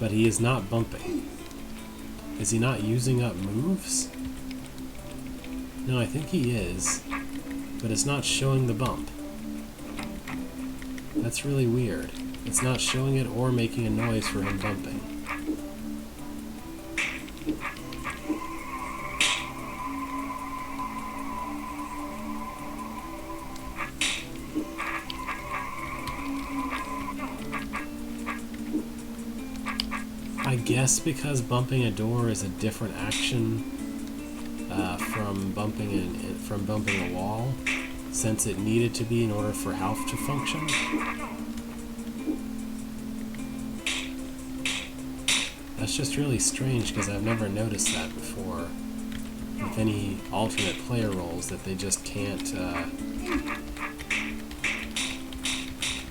but he is not bumping. Is he not using up moves? No, I think he is, but it's not showing the bump. That's really weird. It's not showing it or making a noise for him bumping. I guess because bumping a door is a different action from bumping a wall, since it needed to be in order for health to function. That's just really strange because I've never noticed that before with any alternate player roles, that they just can't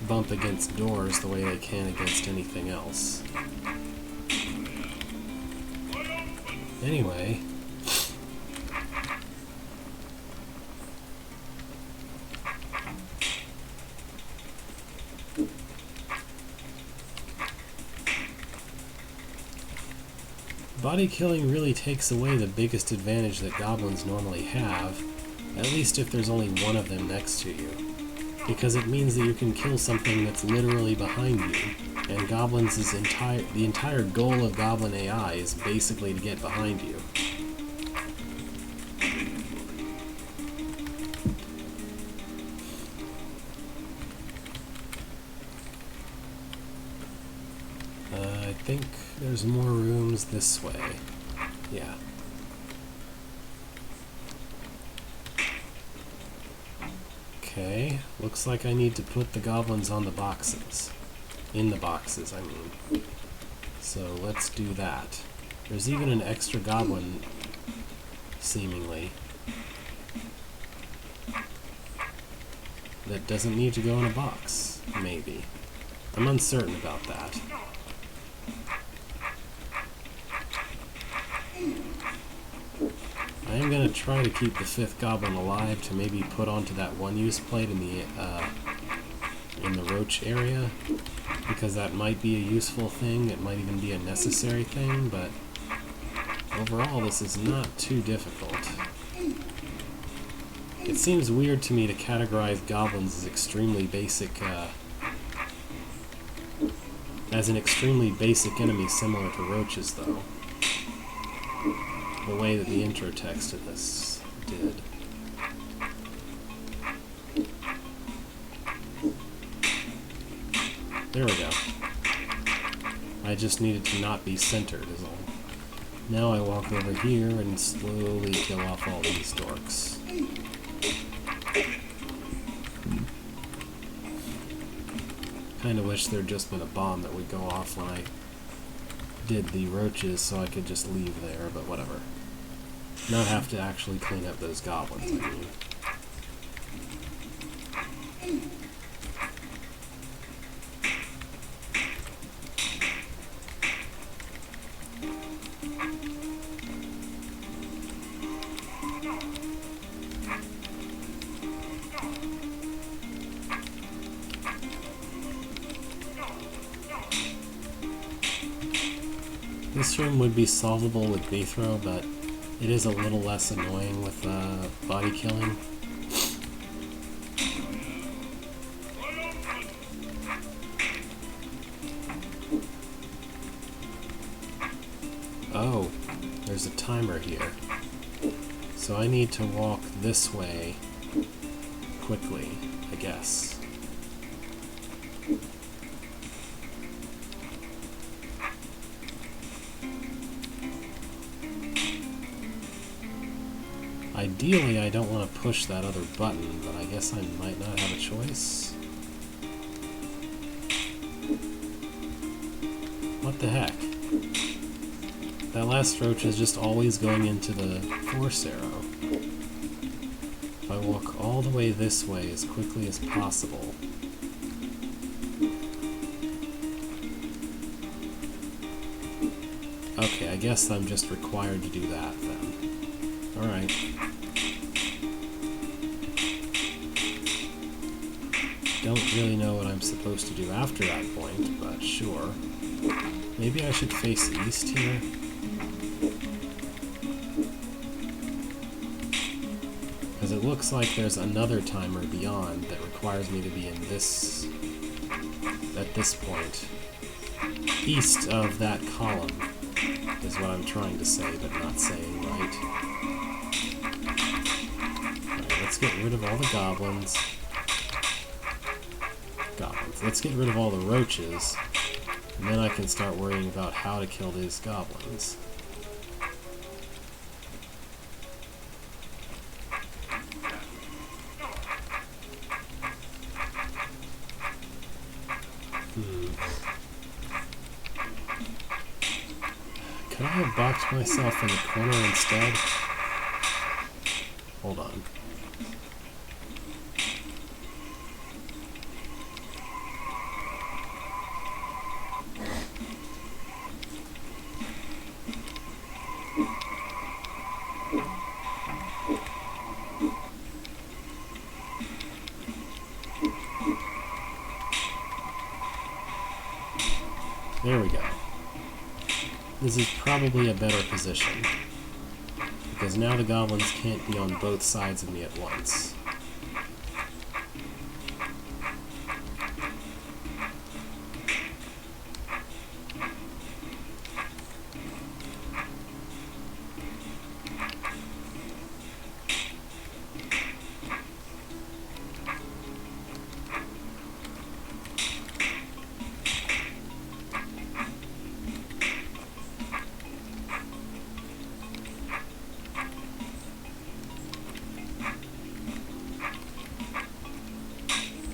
bump against doors the way they can against anything else. Anyway, body killing really takes away the biggest advantage that goblins normally have, at least if there's only one of them next to you, because it means that you can kill something that's literally behind you. And goblins is the entire goal of goblin AI is basically to get behind you. I think there's more rooms this way. Yeah. Okay, looks like I need to put the goblins on the boxes. In the boxes, I mean. So let's do that. There's even an extra goblin, seemingly, that doesn't need to go in a box, maybe. I'm uncertain about that. I am going to try to keep the 5th goblin alive to maybe put onto that one-use plate in the roach area, because that might be a useful thing. It might even be a necessary thing, but overall this is not too difficult. It seems weird to me to categorize goblins as extremely basic, as an extremely basic enemy similar to roaches, though. The way that the intro text of this did. There we go. I just needed to not be centered is all. Now I walk over here and slowly kill off all these dorks. Kinda wish there'd just been a bomb that would go off when I did the roaches so I could just leave there, but whatever. Not have to actually clean up those goblins, I mean. This room would be solvable with Beethro, but it is a little less annoying with body killing. Oh, there's a timer here. So I need to walk this way quickly, I guess. Ideally, I don't want to push that other button, but I guess I might not have a choice. What the heck? That last roach is just always going into the force arrow. If I walk all the way this way as quickly as possible... Okay, I guess I'm just required to do that then. Alright. Don't really know what I'm supposed to do after that point, but sure. Maybe I should face east here? Because it looks like there's another timer beyond that requires me to be in this... at this point. East of that column is what I'm trying to say, but not saying right. Alright, let's get rid of all the goblins. Let's get rid of all the roaches, and then I can start worrying about how to kill these goblins. Could I have boxed myself in the corner instead? Hold on. There we go. This is probably a better position, because now the goblins can't be on both sides of me at once.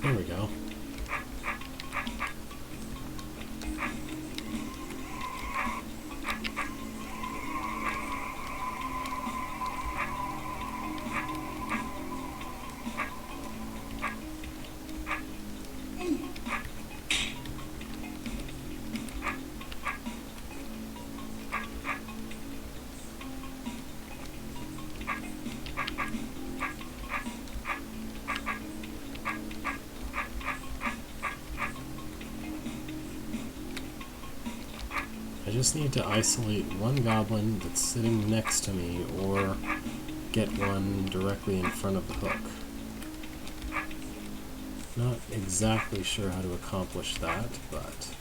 There we go. I just need to isolate one goblin that's sitting next to me, or get one directly in front of the hook. Not exactly sure how to accomplish that, but...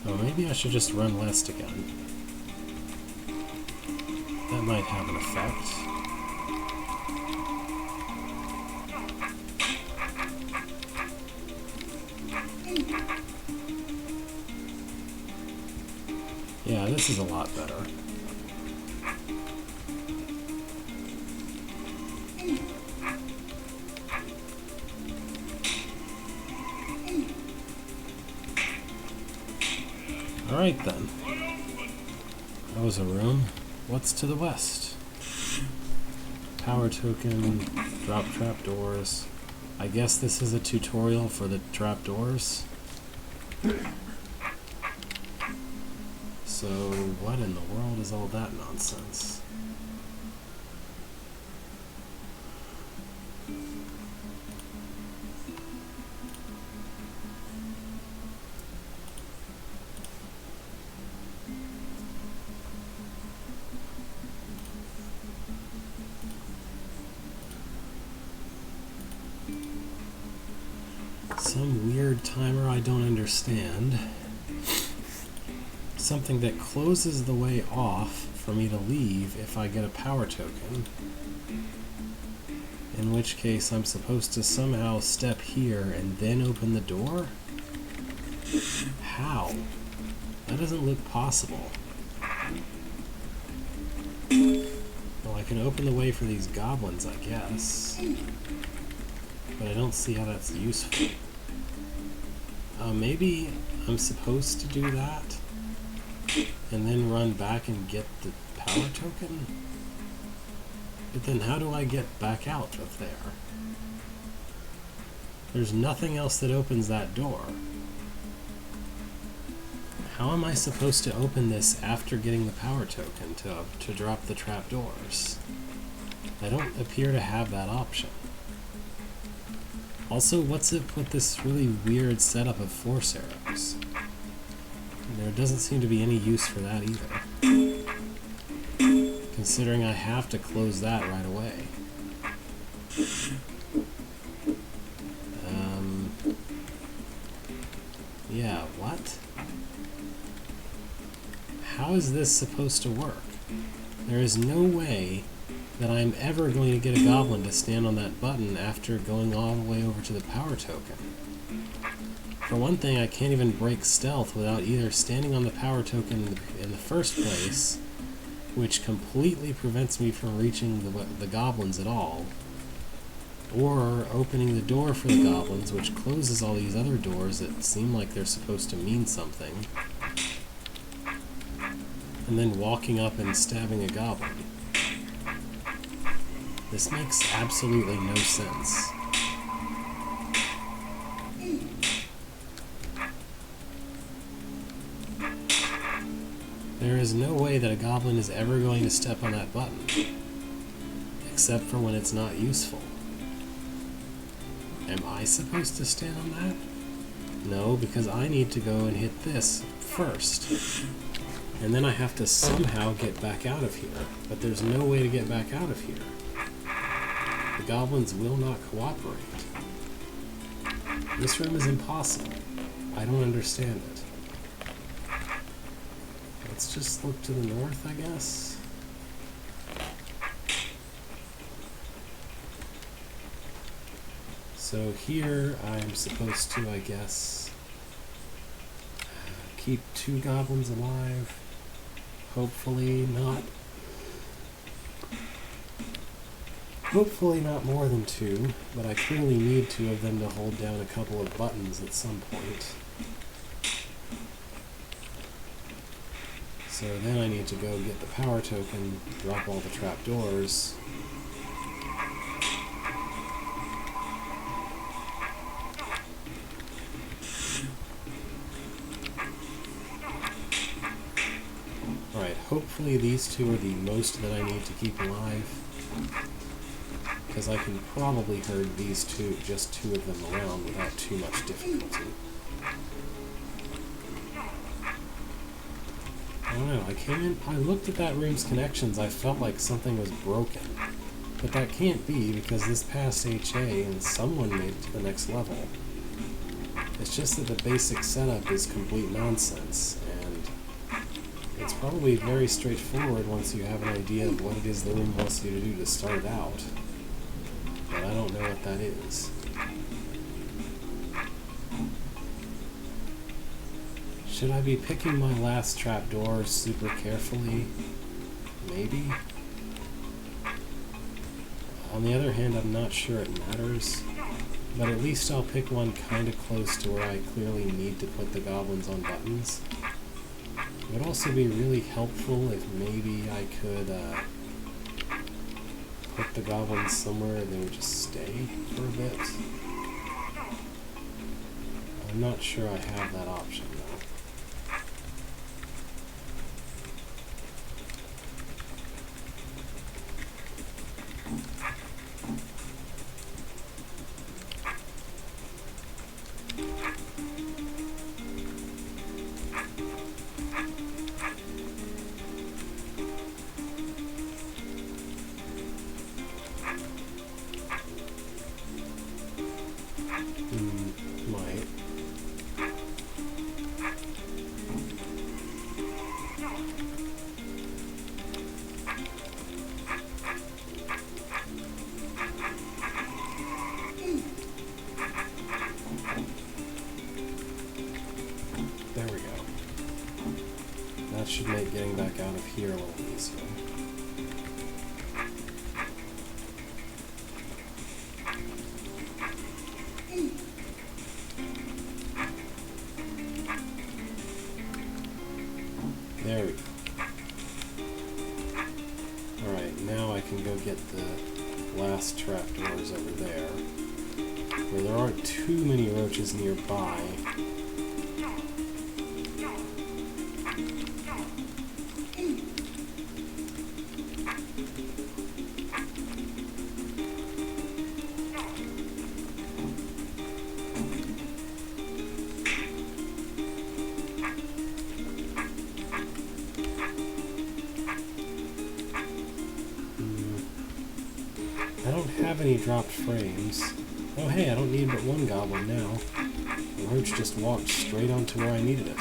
Oh, maybe I should just run west again. That might have an effect. Yeah, this is a lot better. Alright then. That was a room. What's to the west? Power token, drop trapdoors. I guess this is a tutorial for the trapdoors. So, what in the world is all that nonsense? Some weird timer I don't understand. Something that closes the way off for me to leave if I get a power token. In which case I'm supposed to somehow step here and then open the door? How? That doesn't look possible. Well, I can open the way for these goblins, I guess. But I don't see how that's useful. Maybe I'm supposed to do that and then run back and get the power token? But then how do I get back out of there? There's nothing else that opens that door. How am I supposed to open this after getting the power token to drop the trapdoors? I don't appear to have that option. Also, what's up with this really weird setup of force arrows? There doesn't seem to be any use for that either. Considering I have to close that right away. Yeah, what? How is this supposed to work? There is no way that I'm ever going to get a goblin to stand on that button after going all the way over to the power token. For one thing, I can't even break stealth without either standing on the power token in the first place, which completely prevents me from reaching the goblins at all, or opening the door for the goblins, which closes all these other doors that seem like they're supposed to mean something, and then walking up and stabbing a goblin. This makes absolutely no sense. There is no way that a goblin is ever going to step on that button, except for when it's not useful. Am I supposed to stand on that? No, because I need to go and hit this first. And then I have to somehow get back out of here, but there's no way to get back out of here. The goblins will not cooperate. This room is impossible. I don't understand it. Let's just look to the north, I guess. So here I'm supposed to, I guess, keep 2 goblins alive. Hopefully not more than 2, but I clearly need 2 of them to hold down a couple of buttons at some point. So then I need to go get the power token, drop all the trapdoors. Alright, hopefully these 2 are the most that I need to keep alive. Because I can probably herd these 2, just 2 of them around without too much difficulty. I don't know, I came in, I looked at that room's connections, I felt like something was broken. But that can't be, because this passed HA and someone made it to the next level. It's just that the basic setup is complete nonsense, and it's probably very straightforward once you have an idea of what it is the room wants you to do to start out. But I don't know what that is. Should I be picking my last trapdoor super carefully? Maybe. On the other hand, I'm not sure it matters, but at least I'll pick one kind of close to where I clearly need to put the goblins on buttons. It would also be really helpful if maybe I could put the goblins somewhere and they would just stay for a bit. I'm not sure I have that option though. Might. There we go. That should make getting back out of here a little easier. There we go. Alright, now I can go get the last trapdoors over there, where there aren't too many roaches nearby. I don't have any dropped frames. Oh hey, I don't need but one goblin now. The roach just walked straight onto where I needed it.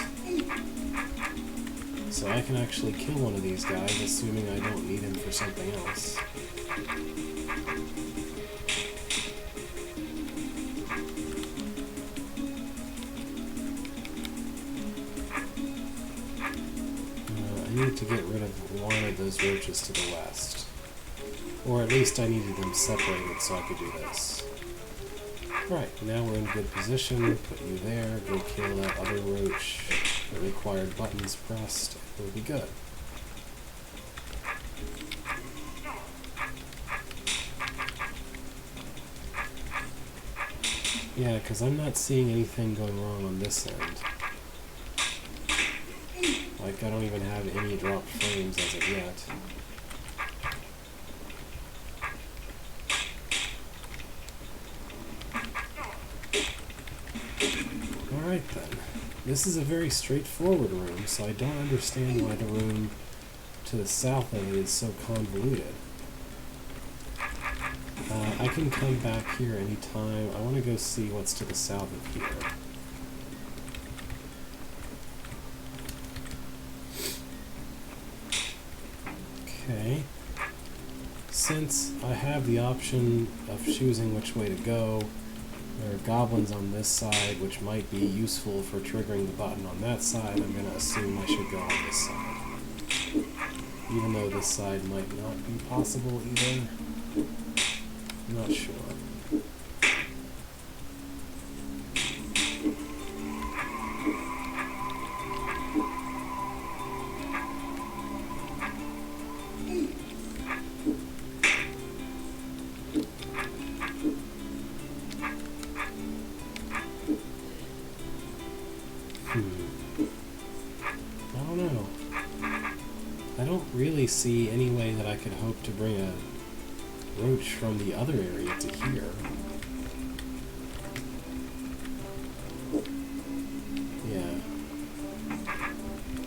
So I can actually kill one of these guys, assuming I don't need him for something else. I need to get rid of one of those roaches to the west. Or at least I needed them separated so I could do this. Right, now we're in good position. Put you there, go kill that other roach that required buttons pressed. We'll be good. Yeah, because I'm not seeing anything going wrong on this end. Like, I don't even have any dropped frames as of yet. Alright then. This is a very straightforward room, so I don't understand why the room to the south of it is so convoluted. I can come back here anytime. I want to go see what's to the south of here. Okay. Since I have the option of choosing which way to go, there are goblins on this side, which might be useful for triggering the button on that side. I'm going to assume I should go on this side. Even though this side might not be possible either. I'm not sure. I don't know. I don't really see any way that I could hope to bring a roach from the other area to here. Yeah.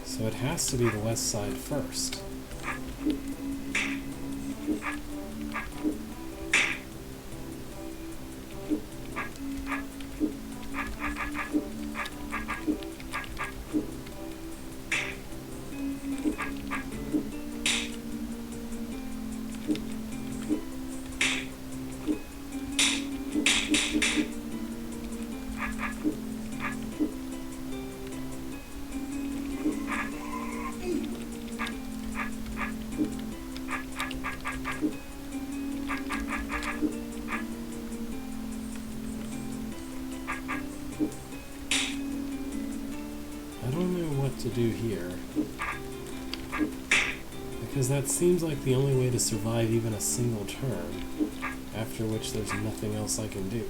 So it has to be the west side first. to do here. Because that seems like the only way to survive even a single turn, after which there's nothing else I can do.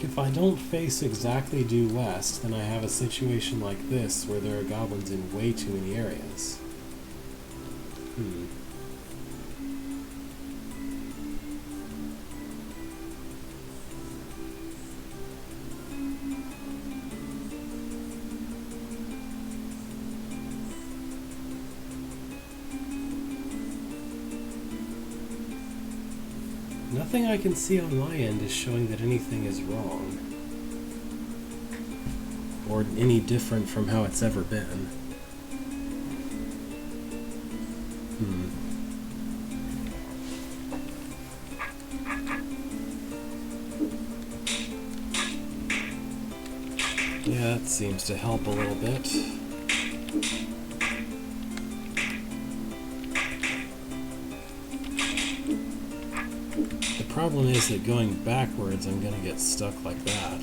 If I don't face exactly due west, then I have a situation like this where there are goblins in way too many areas. Nothing I can see on my end is showing that anything is wrong. Or any different from how it's ever been. Yeah, that seems to help a little bit. The problem is that going backwards, I'm gonna get stuck like that.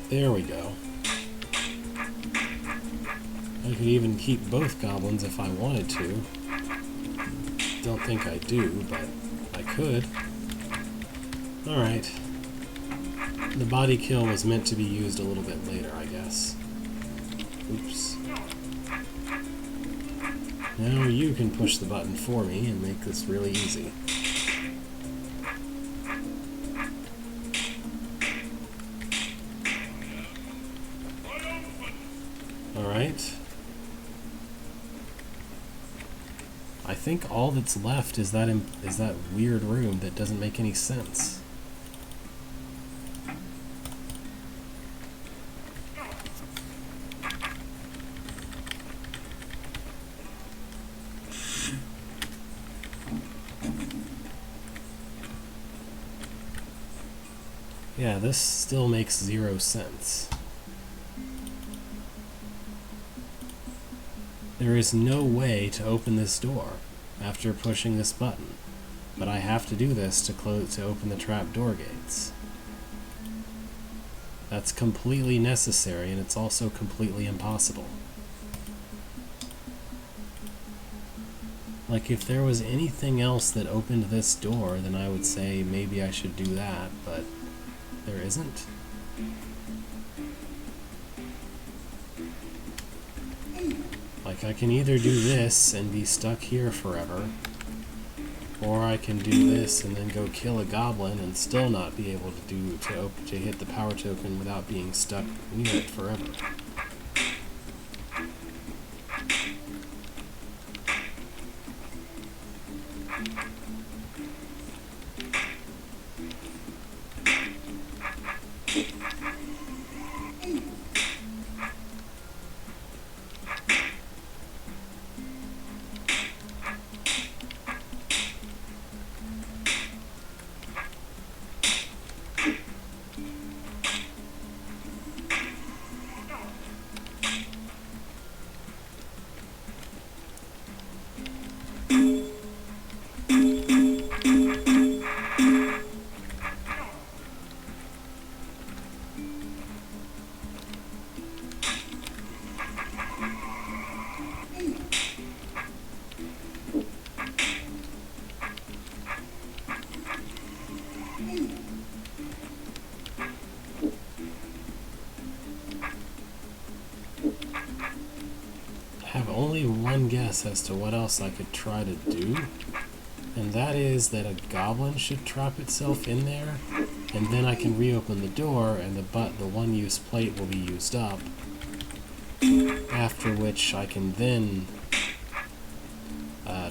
There we go. I could even keep both goblins if I wanted to. Don't think I do, but I could. Alright. The body kill was meant to be used a little bit later, I guess. Oops. Now you can push the button for me and make this really easy. Alright. I think all that's left is that weird room that doesn't make any sense. Yeah, this still makes 0 sense. There is no way to open this door after pushing this button, but I have to do this to open the trap door gates. That's completely necessary, and it's also completely impossible. Like, if there was anything else that opened this door, then I would say maybe I should do that, but there isn't. Like, I can either do this and be stuck here forever, or I can do this and then go kill a goblin and still not be able to hit the power token without being stuck near it forever. Only one guess as to what else I could try to do, and that is that a goblin should trap itself in there, and then I can reopen the door and the one-use plate will be used up, after which I can then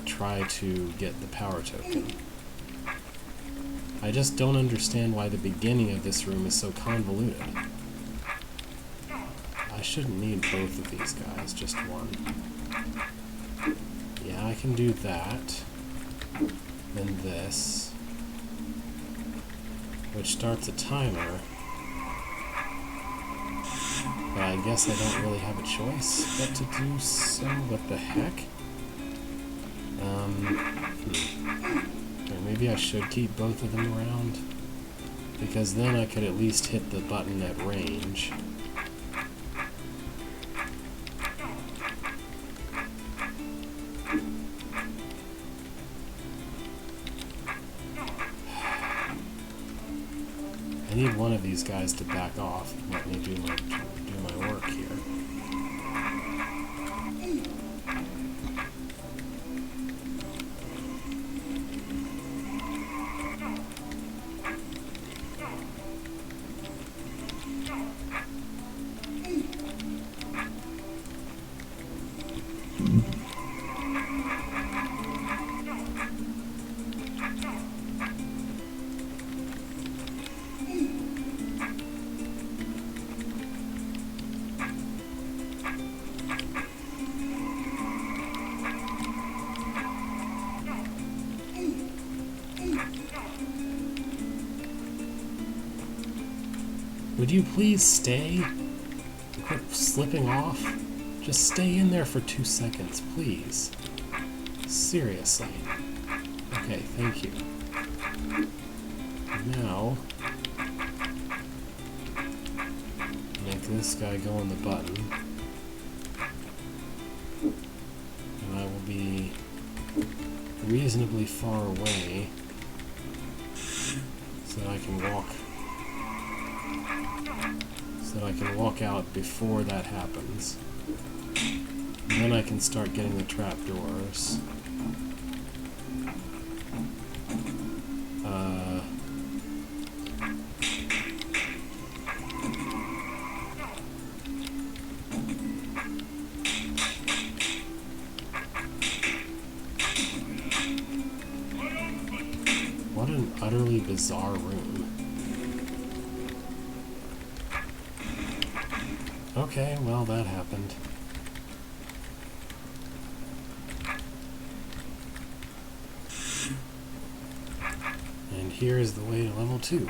try to get the power token. I just don't understand why the beginning of this room is so convoluted. I shouldn't need both of these guys, just one. Yeah, I can do that. Then this, which starts a timer. But I guess I don't really have a choice but to do so. What the heck? Or maybe I should keep both of them around, because then I could at least hit the button at range. I need one of these guys to back off and let me do my work here. Would you please stay? Quit slipping off? Just stay in there for 2 seconds, please. Seriously. Okay, thank you. Now, make this guy go on the button. And I will be reasonably far away so that I can walk out before that happens. And then I can start getting the trapdoors. What an utterly bizarre room. Okay, well, that happened. And here is the way to level 2.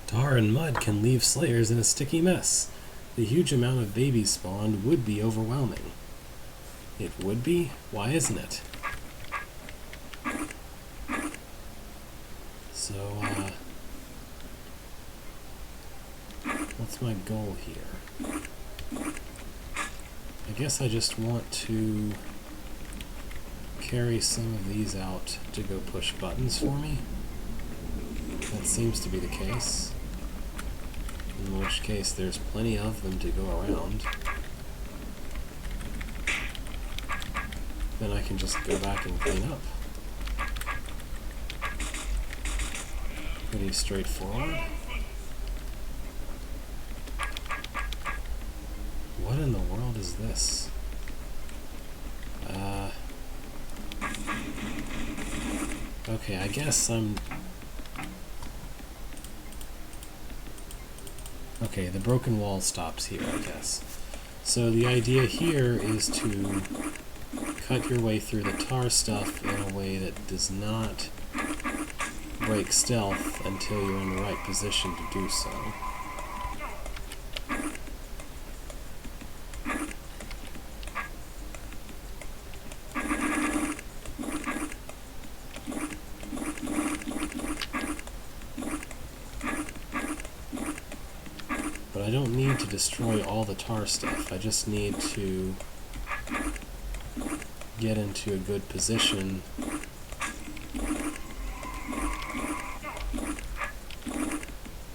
Tar and mud can leave slayers in a sticky mess. The huge amount of babies spawned would be overwhelming. It would be? Why isn't it? So, what's my goal here? I guess I just want to carry some of these out to go push buttons for me. That seems to be the case. In which case, there's plenty of them to go around. Then I can just go back and clean up. Pretty straightforward. What in the world is this? Okay, I guess I'm... Okay, the broken wall stops here, I guess. So the idea here is to cut your way through the tar stuff in a way that does not break stealth until you're in the right position to do so. But I don't need to destroy all the tar stuff. I just need to get into a good position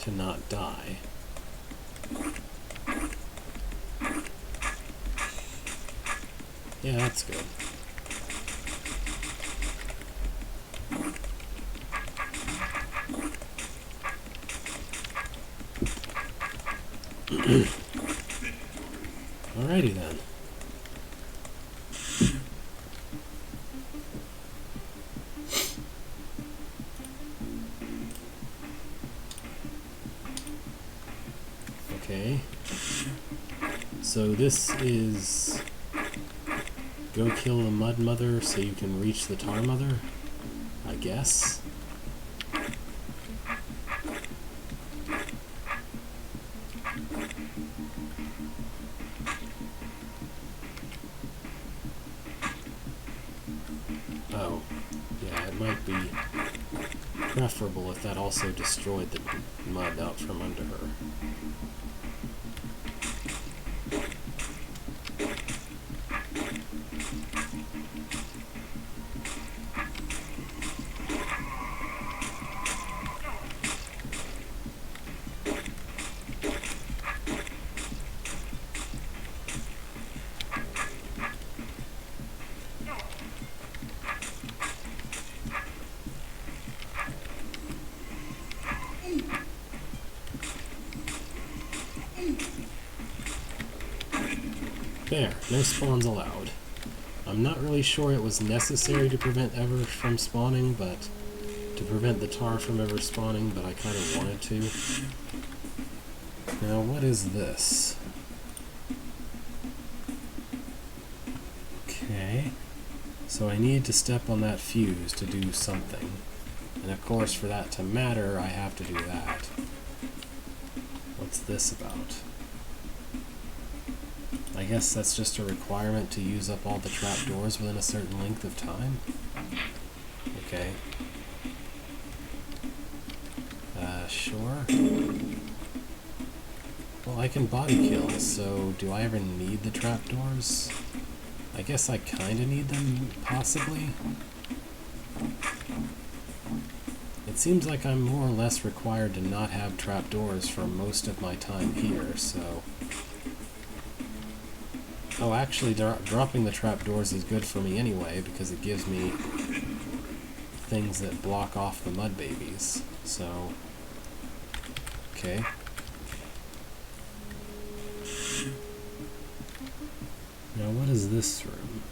to not die. Yeah, that's good. Alrighty then. Okay. So this is go kill the Mud Mother so you can reach the Tar Mother, I guess. Oh, yeah, it might be preferable if that also destroyed the mud out from under her. There, no spawns allowed. I'm not really sure it was necessary to prevent ever from spawning, but to prevent the tar from ever spawning, but I kind of wanted to. Now, what is this? Okay. So I need to step on that fuse to do something. And of course, for that to matter, I have to do that. What's this about? I guess that's just a requirement to use up all the trapdoors within a certain length of time? Okay. Sure. Well, I can body kill, so do I ever need the trapdoors? I guess I kinda need them, possibly. It seems like I'm more or less required to not have trapdoors for most of my time here, so... Oh, actually, dropping the trapdoors is good for me anyway, because it gives me things that block off the mud babies, so... Okay. Now, what is this room?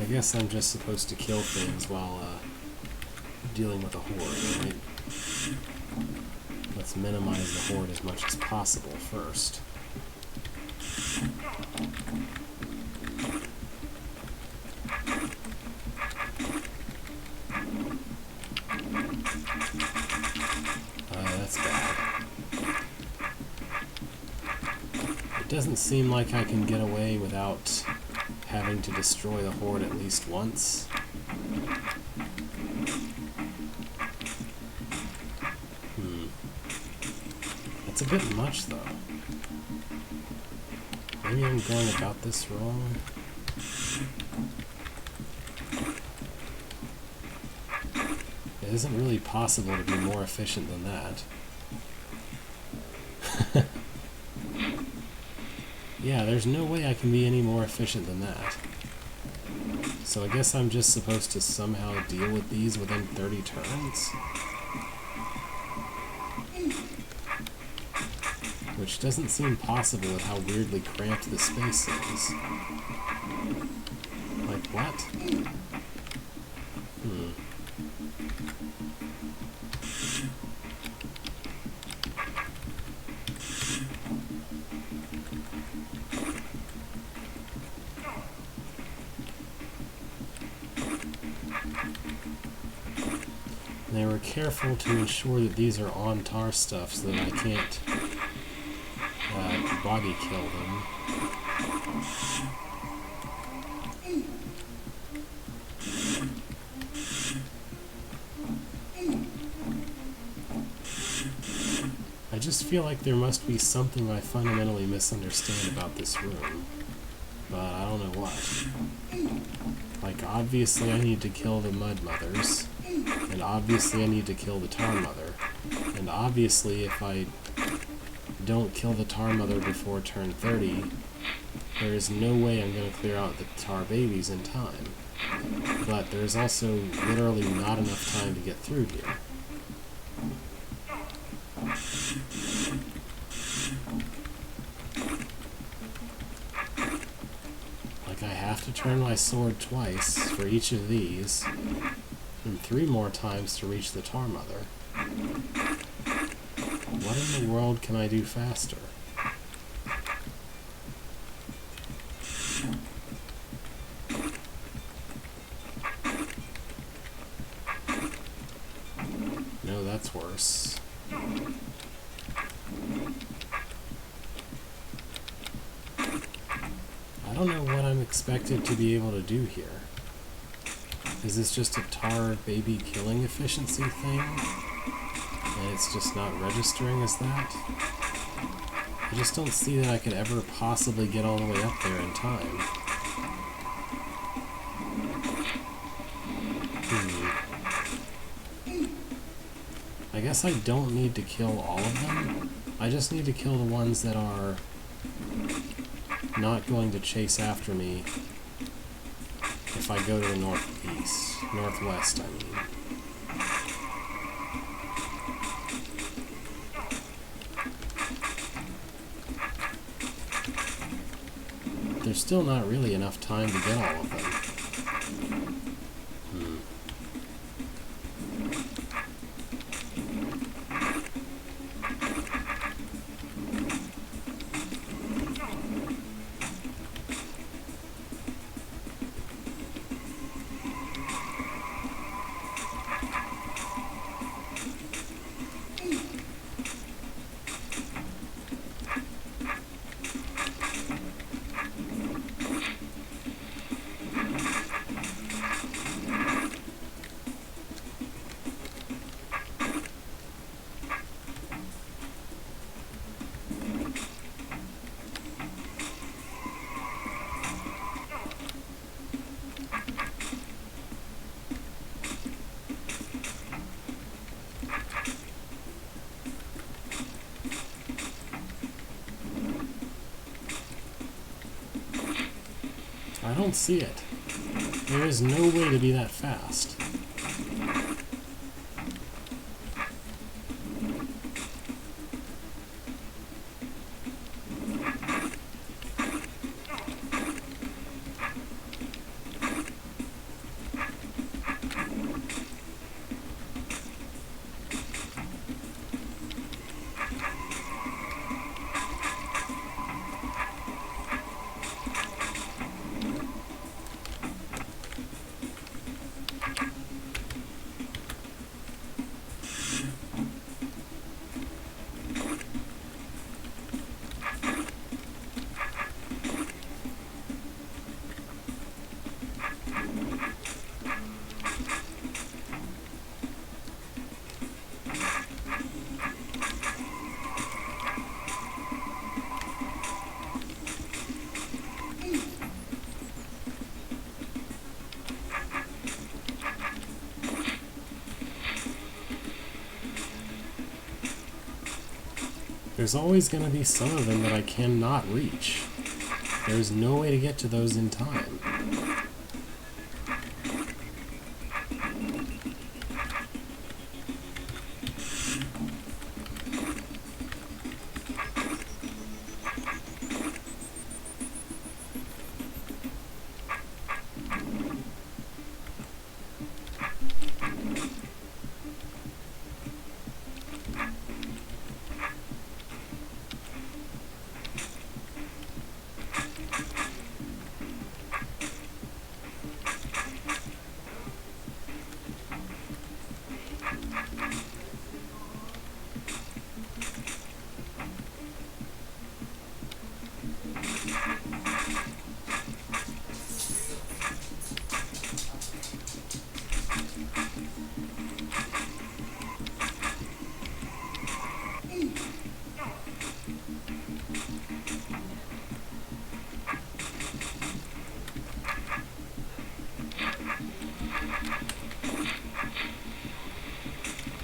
I guess I'm just supposed to kill things while, dealing with a horde, right? Let's minimize the horde as much as possible first. That's bad. It doesn't seem like I can get away without having to destroy the horde at least once. That's a bit much, though. Maybe I'm going about this wrong. It isn't really possible to be more efficient than that. Yeah, there's no way I can be any more efficient than that. So I guess I'm just supposed to somehow deal with these within 30 turns? Which doesn't seem possible with how weirdly cramped the space is. Like, what? They were careful to ensure that these are on tar stuff so that I can't body kill them. I just feel like there must be something I fundamentally misunderstand about this room, but I don't know what. Like, obviously I need to kill the Mud Mothers, and obviously I need to kill the Tar Mother, and obviously if I don't kill the Tar Mother before turn 30, there is no way I'm going to clear out the Tar Babies in time. But there's also literally not enough time to get through here. Like, I have to turn my sword twice for each of these, and 3 more times to reach the Tar Mother. What in the world can I do faster? course. I don't know what I'm expected to be able to do here. Is this just a tar baby killing efficiency thing? And it's just not registering as that? I just don't see that I could ever possibly get all the way up there in time. I guess I don't need to kill all of them. I just need to kill the ones that are not going to chase after me if I go to the northwest, I mean. There's still not really enough time to get all of them. I don't see it. There is no way to be that fast. There's always going to be some of them that I cannot reach. There's no way to get to those in time.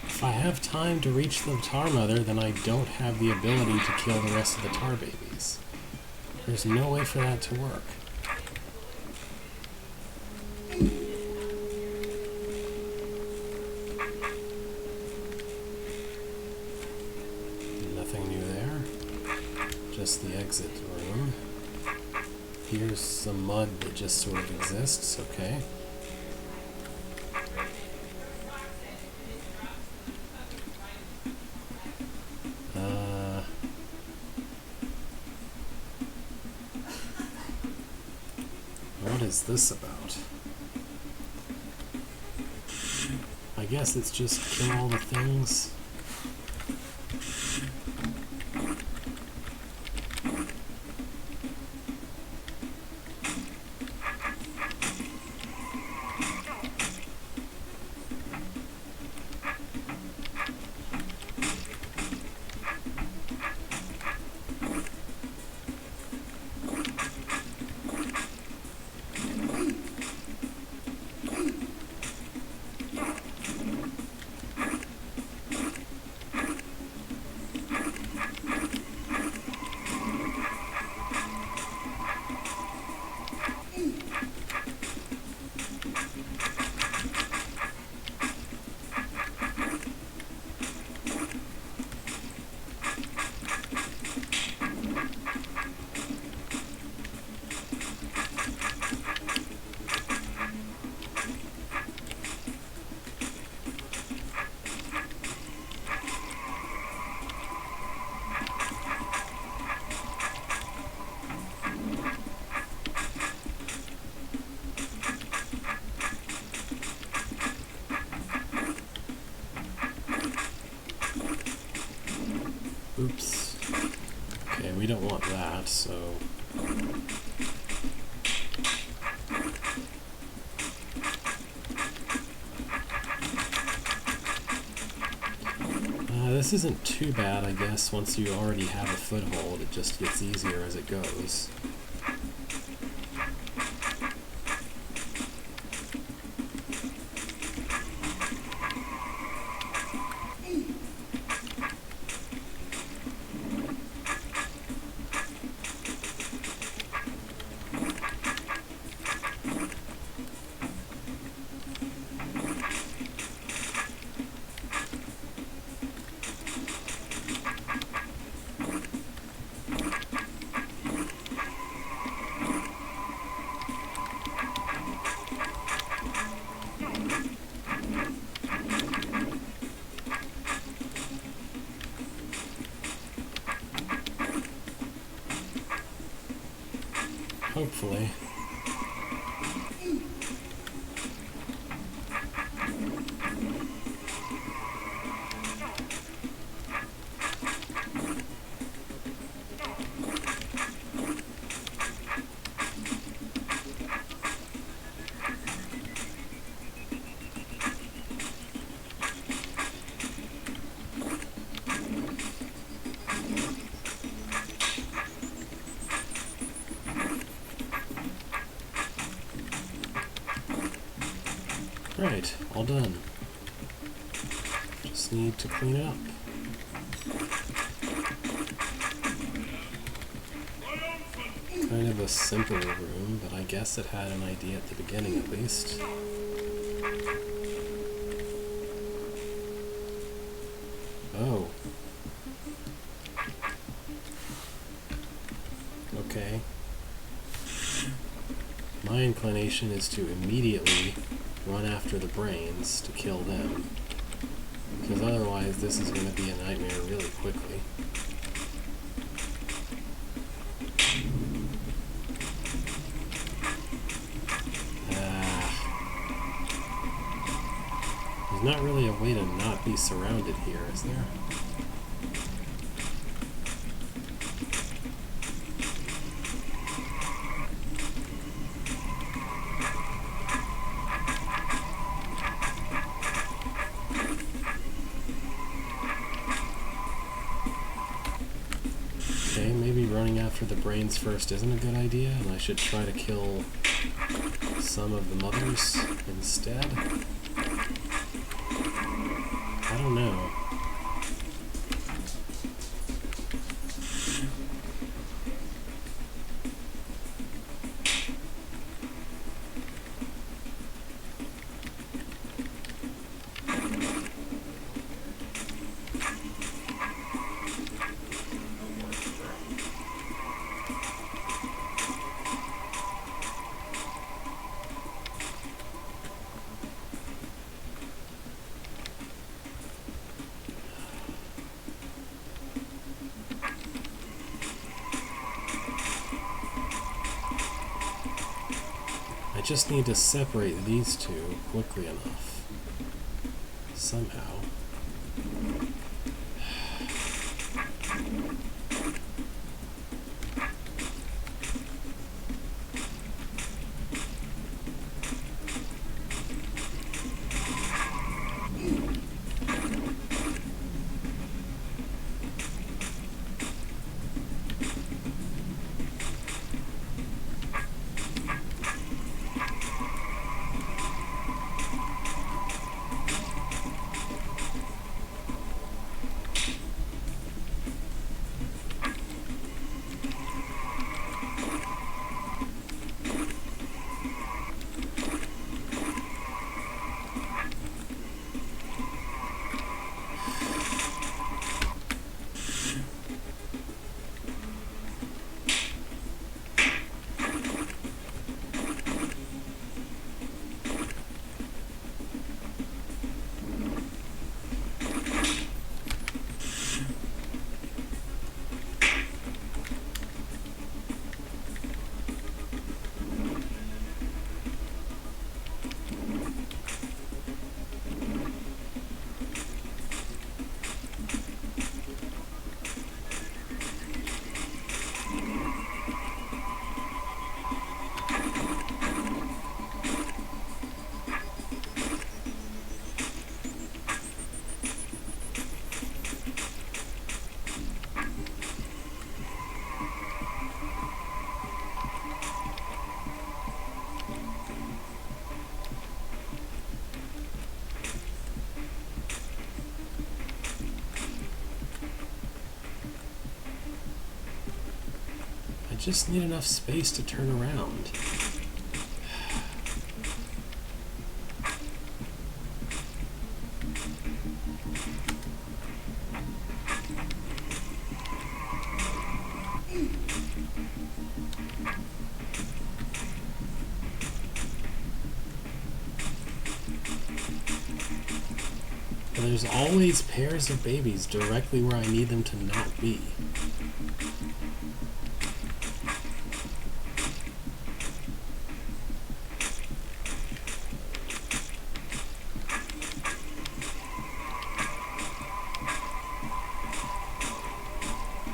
If I have time to reach the tar mother, then I don't have the ability to kill the rest of the tar babies. There's no way for that to work. Nothing new there. Just the exit room. Here's some mud that just sort of exists, okay. What is this about? I guess it's just kill all the things. Oops. Okay, we don't want that, so... this isn't too bad, I guess. Once you already have a foothold, it just gets easier as it goes. Hopefully. Right, all done. Just need to clean it up. Kind of a simple room, but I guess it had an idea at the beginning at least. Oh. Okay. My inclination is to immediately run after the brains to kill them, because otherwise this is going to be a nightmare really quickly. There's not really a way to not be surrounded here, is there? Okay, maybe running after the brains first isn't a good idea, and I should try to kill some of the mothers instead. I don't know. I just need to separate these two quickly enough. Somehow. just need enough space to turn around. And there's always pairs of babies directly where I need them to not be.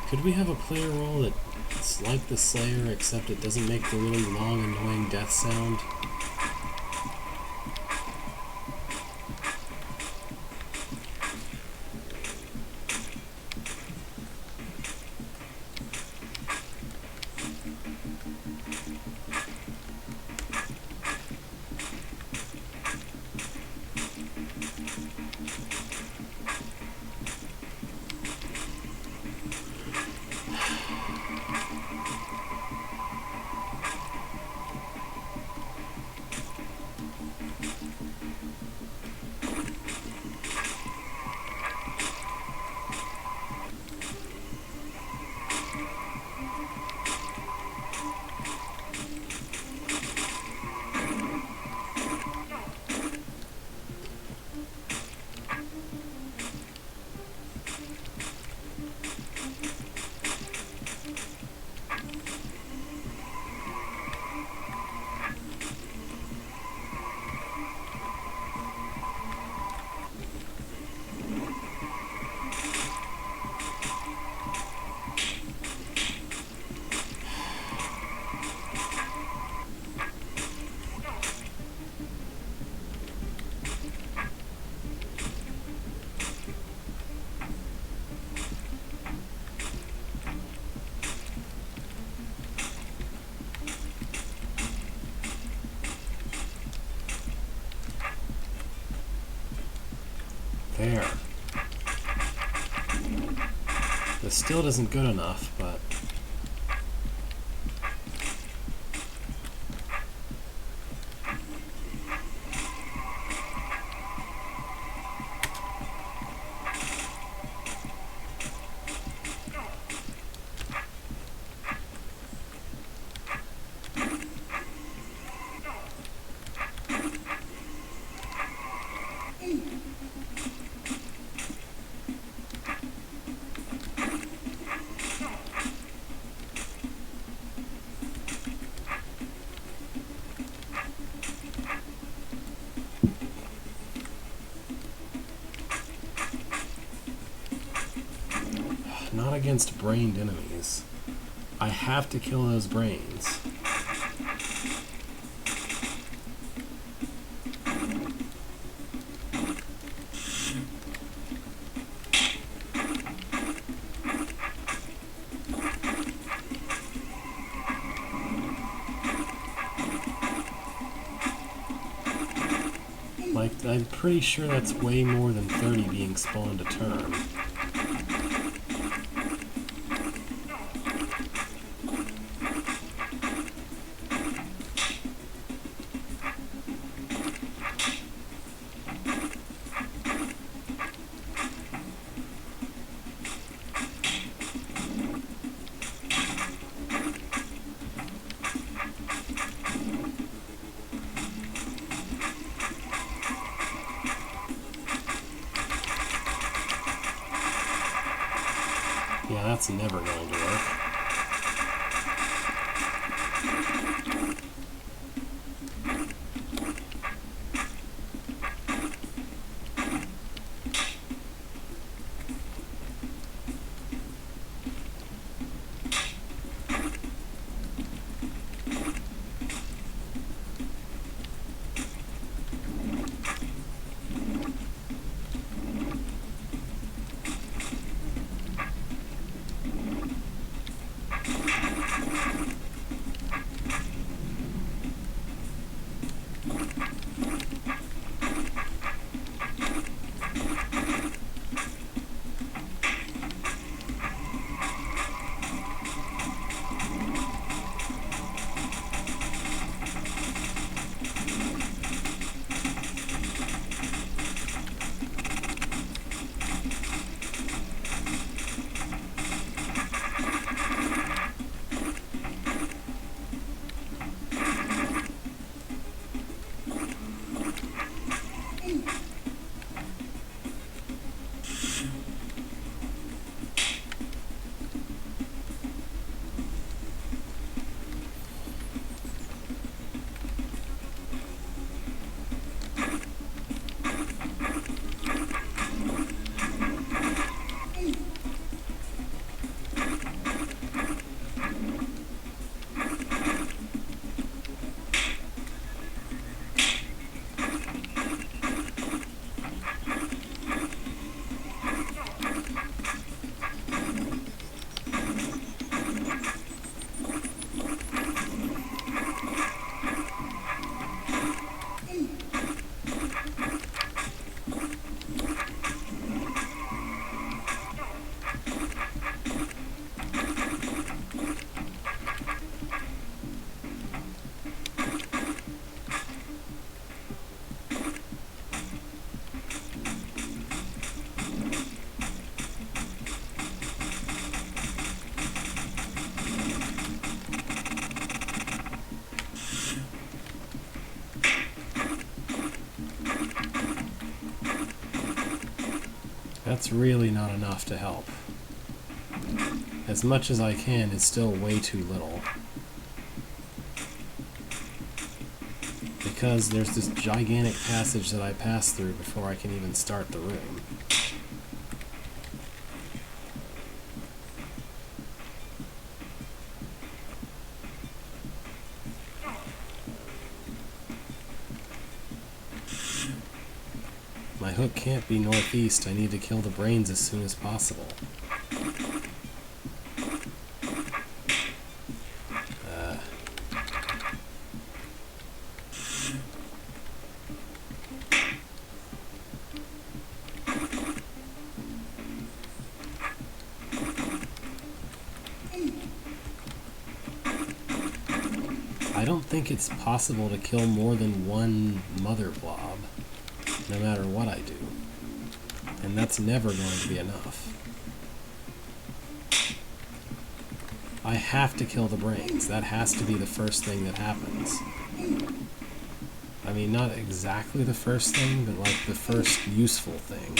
Could we have a player role that's like the Slayer, except it doesn't make the really long, annoying death sound? There. This still isn't good enough, but... Not against brained enemies. I have to kill those brains. Like, I'm pretty sure that's way more than 30 being spawned a turn. Yeah, that's never going to work. That's really not enough to help. As much as I can is still way too little. Because there's this gigantic passage that I pass through before I can even start the room. My hook can't be northeast. I need to kill the brains as soon as possible. I don't think it's possible to kill more than one mother blob, no matter what I do. And that's never going to be enough. I have to kill the brains. That has to be the first thing that happens. I mean, not exactly the first thing, but like the first useful thing.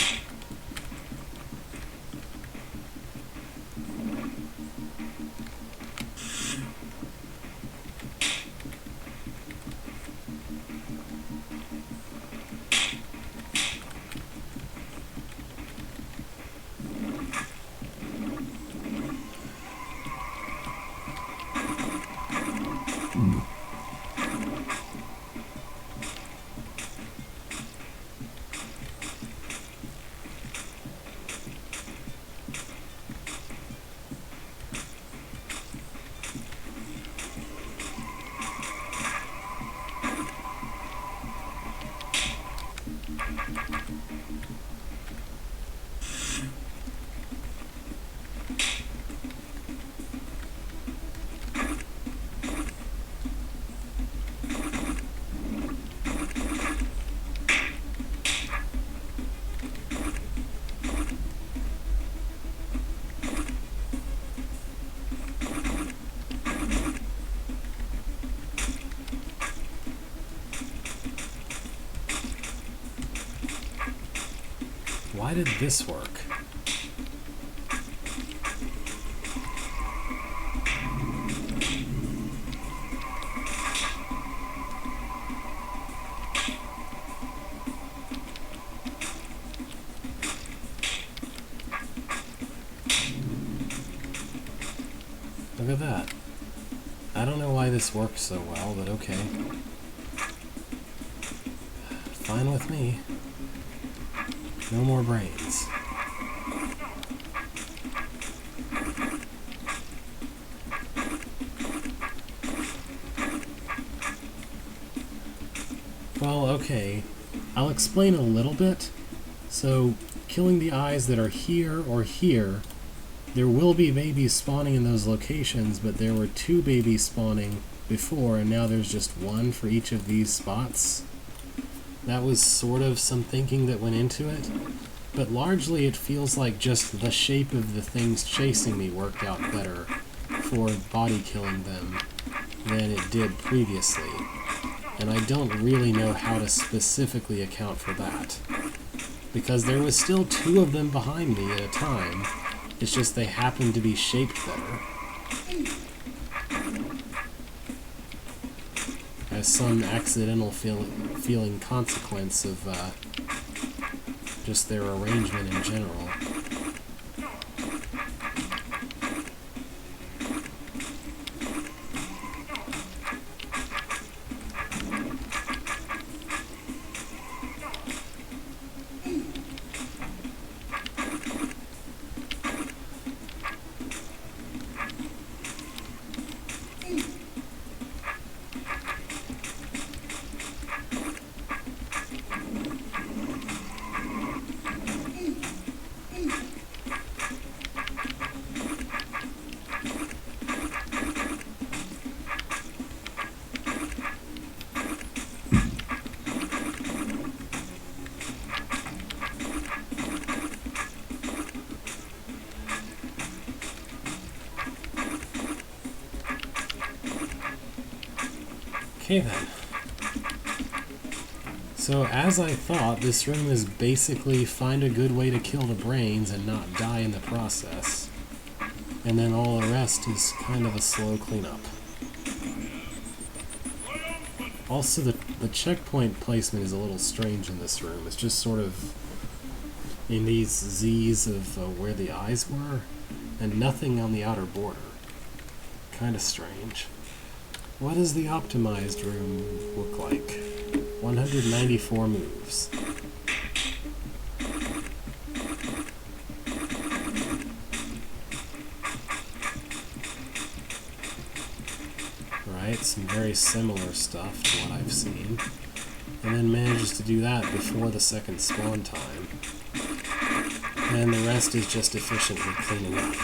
Why did this work? Look at that. I don't know why this works so well, but okay. Fine with me. No more brains. Well, okay. I'll explain a little bit. So, killing the eyes that are here or here, there will be babies spawning in those locations, but there were 2 babies spawning before, and now there's just 1 for each of these spots. That was sort of some thinking that went into it, but largely it feels like just the shape of the things chasing me worked out better for body killing them than it did previously, and I don't really know how to specifically account for that, because there was still 2 of them behind me at a time. It's just they happened to be shaped better. As some accidental feeling consequence of just their arrangement in general. Okay then. So, as I thought, this room is basically find a good way to kill the brains and not die in the process. And then all the rest is kind of a slow cleanup. Also, the checkpoint placement is a little strange in this room. It's just sort of in these Z's of where the eyes were, and nothing on the outer border. Kind of strange. What does the optimized room look like? 194 moves. Right, some very similar stuff to what I've seen. And then manages to do that before the second spawn time. And the rest is just efficiently cleaning up.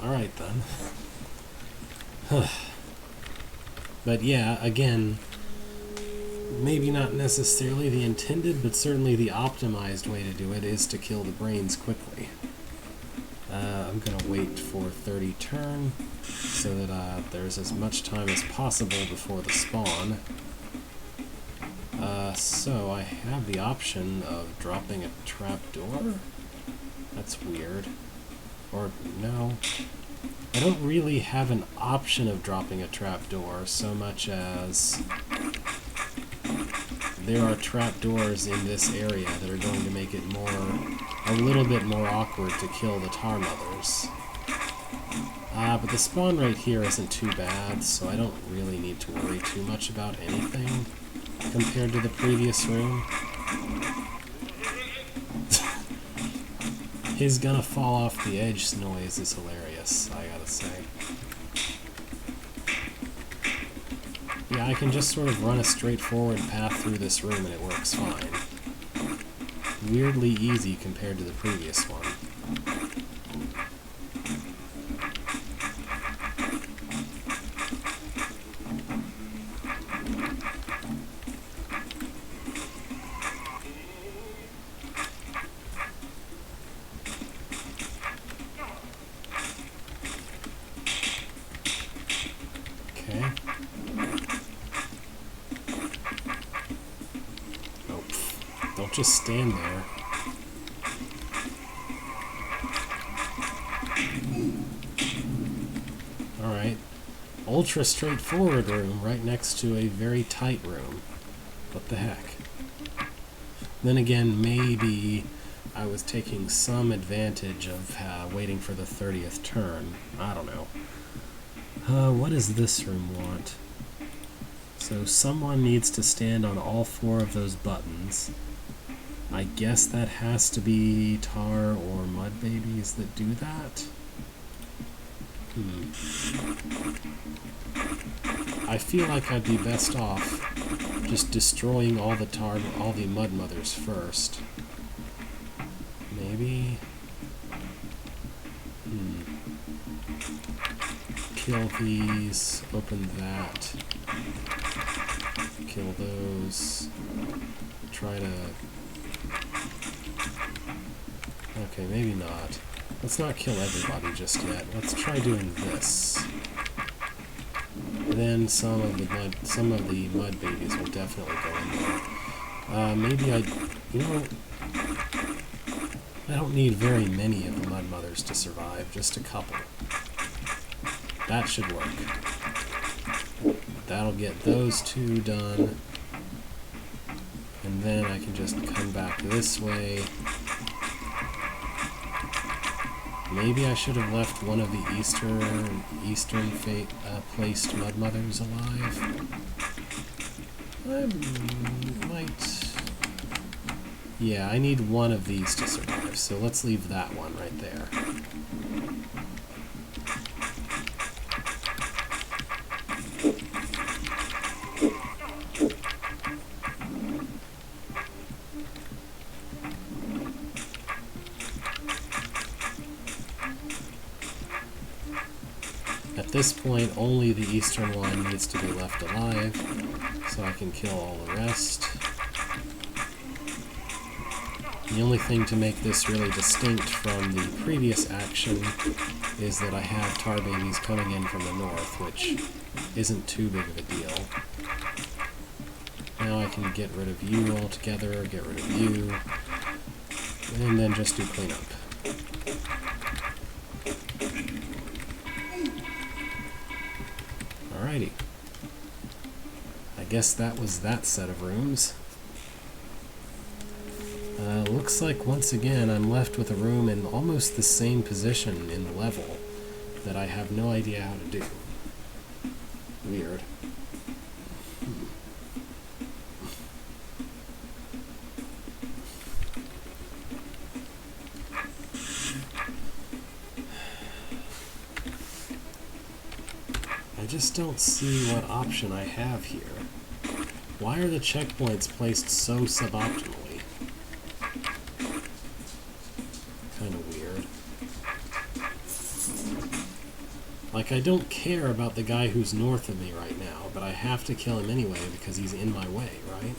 Alright then. But yeah, again, maybe not necessarily the intended, but certainly the optimized way to do it is to kill the brains quickly. I'm going to wait for 30 turn so that there's as much time as possible before the spawn. So I have the option of dropping a trapdoor? That's weird. Or, no. I don't really have an option of dropping a trapdoor so much as there are trapdoors in this area that are going to make it a little bit more awkward to kill the tar mothers. But the spawn rate here isn't too bad, so I don't really need to worry too much about anything compared to the previous room. His gonna fall off the edge noise is hilarious, I gotta say. Yeah, I can just sort of run a straightforward path through this room and it works fine. Weirdly easy compared to the previous one. Okay. Oh, don't just stand there. Alright. Ultra straightforward room right next to a very tight room. What the heck? Then again, maybe I was taking some advantage of waiting for the 30th turn. I don't know. What does this room want? So someone needs to stand on all 4 of those buttons. I guess that has to be tar or mud babies that do that? I feel like I'd be best off just destroying all the mud mothers first. Maybe? Kill these, open that, kill those, try to... Okay, maybe not. Let's not kill everybody just yet. Let's try doing this. Then some of the mud babies will definitely go in there. Maybe I don't need very many of the mud mothers to survive, just a couple. That should work. That'll get those 2 done. And then I can just come back this way. Maybe I should have left one of the eastern placed mud mothers alive. I might... Yeah, I need one of these to survive, so let's leave that one right there. At this point, only the eastern one needs to be left alive, so I can kill all the rest. The only thing to make this really distinct from the previous action is that I have tar babies coming in from the north, which isn't too big of a deal. Now I can get rid of you altogether, get rid of you, and then just do cleanup. Alrighty. I guess that was that set of rooms. Looks like once again I'm left with a room in almost the same position in the level that I have no idea how to do. Weird. I just don't see what option I have here. Why are the checkpoints placed so suboptimally? Kind of weird. Like, I don't care about the guy who's north of me right now, but I have to kill him anyway because he's in my way, right?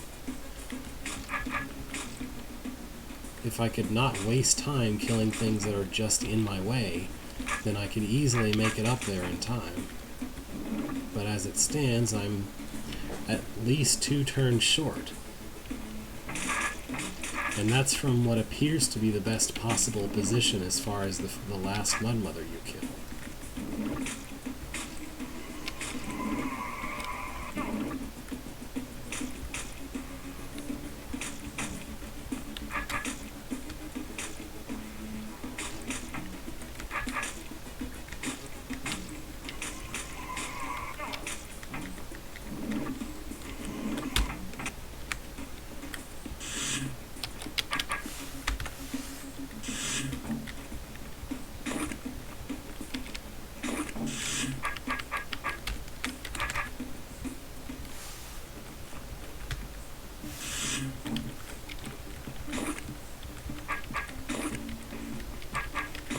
If I could not waste time killing things that are just in my way, then I could easily make it up there in time. But as it stands, I'm at least 2 turns short. And that's from what appears to be the best possible position as far as the last Mud Mother you kill.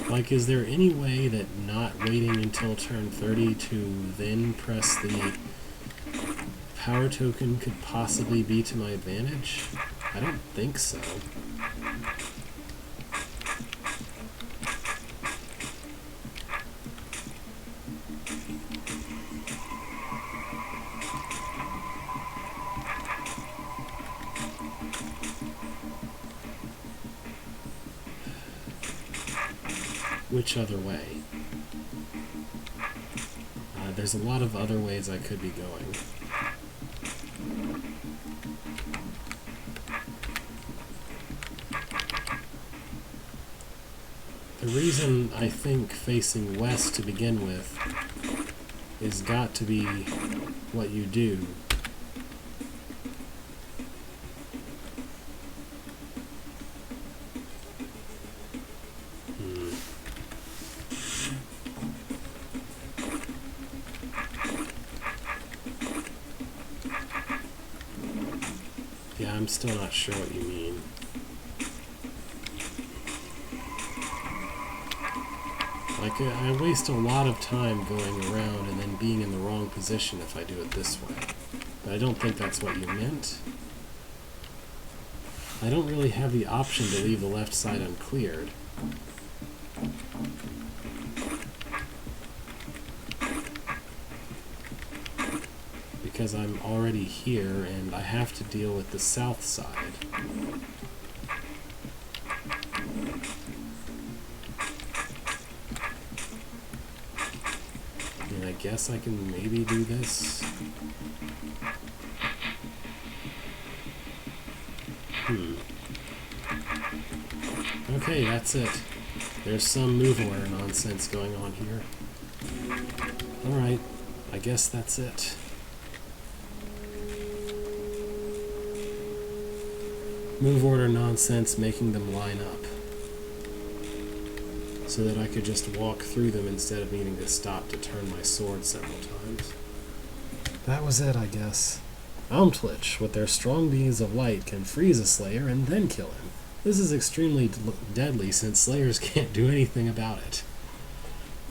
Like, is there any way that not waiting until turn 30 to then press the power token could possibly be to my advantage? I don't think so. Which other way? There's a lot of other ways I could be going. The reason I think facing west to begin with is got to be what you do. Yeah, I'm still not sure what you mean. Like, I waste a lot of time going around and then being in the wrong position if I do it this way. But I don't think that's what you meant. I don't really have the option to leave the left side uncleared. Because I'm already here and I have to deal with the south side. And I guess I can maybe do this. Okay, that's it. There's some move order nonsense going on here. Alright, I guess that's it. Move order nonsense making them line up. So that I could just walk through them instead of needing to stop to turn my sword several times. That was it, I guess. Almtlich, with their strong beams of light, can freeze a Slayer and then kill him. This is extremely deadly since Slayers can't do anything about it.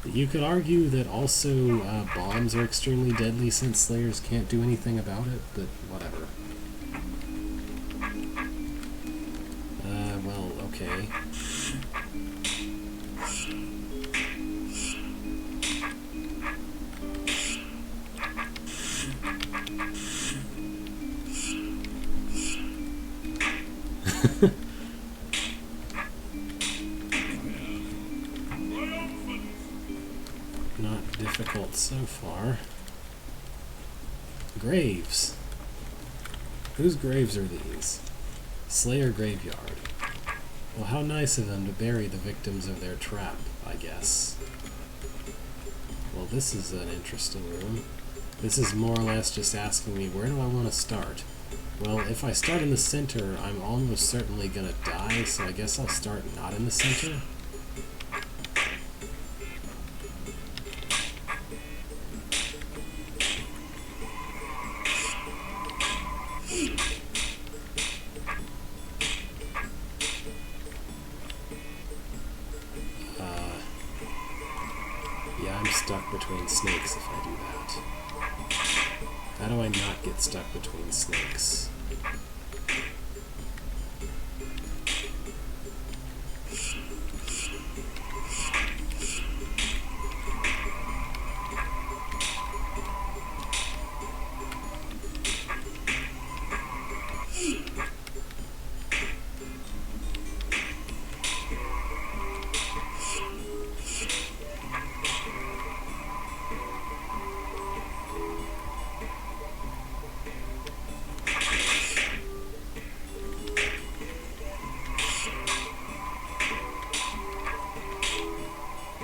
You could argue that also bombs are extremely deadly since Slayers can't do anything about it, but whatever. Well, okay. not difficult so far. Graves. Whose graves are these? Slayer Graveyard. Well, how nice of them to bury the victims of their trap, I guess. Well, this is an interesting room. This is more or less just asking me, where do I want to start? Well, if I start in the center, I'm almost certainly gonna die, so I guess I'll start not in the center. Yeah, I'm stuck between snakes if I do that. How do I not get stuck between snakes?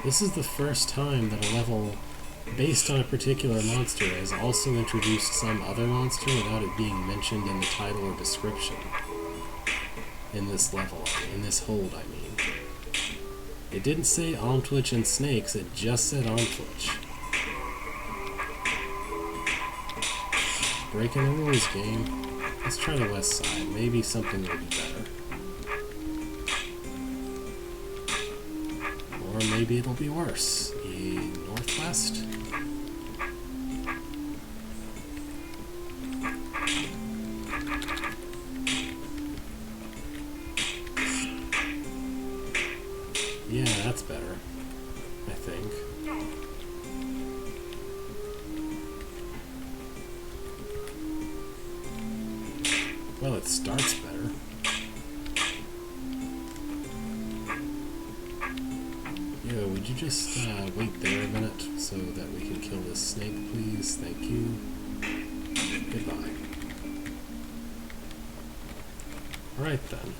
This is the first time that a level based on a particular monster has also introduced some other monster without it being mentioned in the title or description. In this level, in this hold, I mean. It didn't say Omtwitch and snakes, it just said Omtwitch. Breaking the rules, game. Let's try the west side. Maybe something will be better. Or maybe it'll be worse. Northwest? Yeah, that's better, I think. Well, it starts better. Yo, would you just wait there a minute so that we can kill this snake, please? Thank you. Goodbye. Alright then.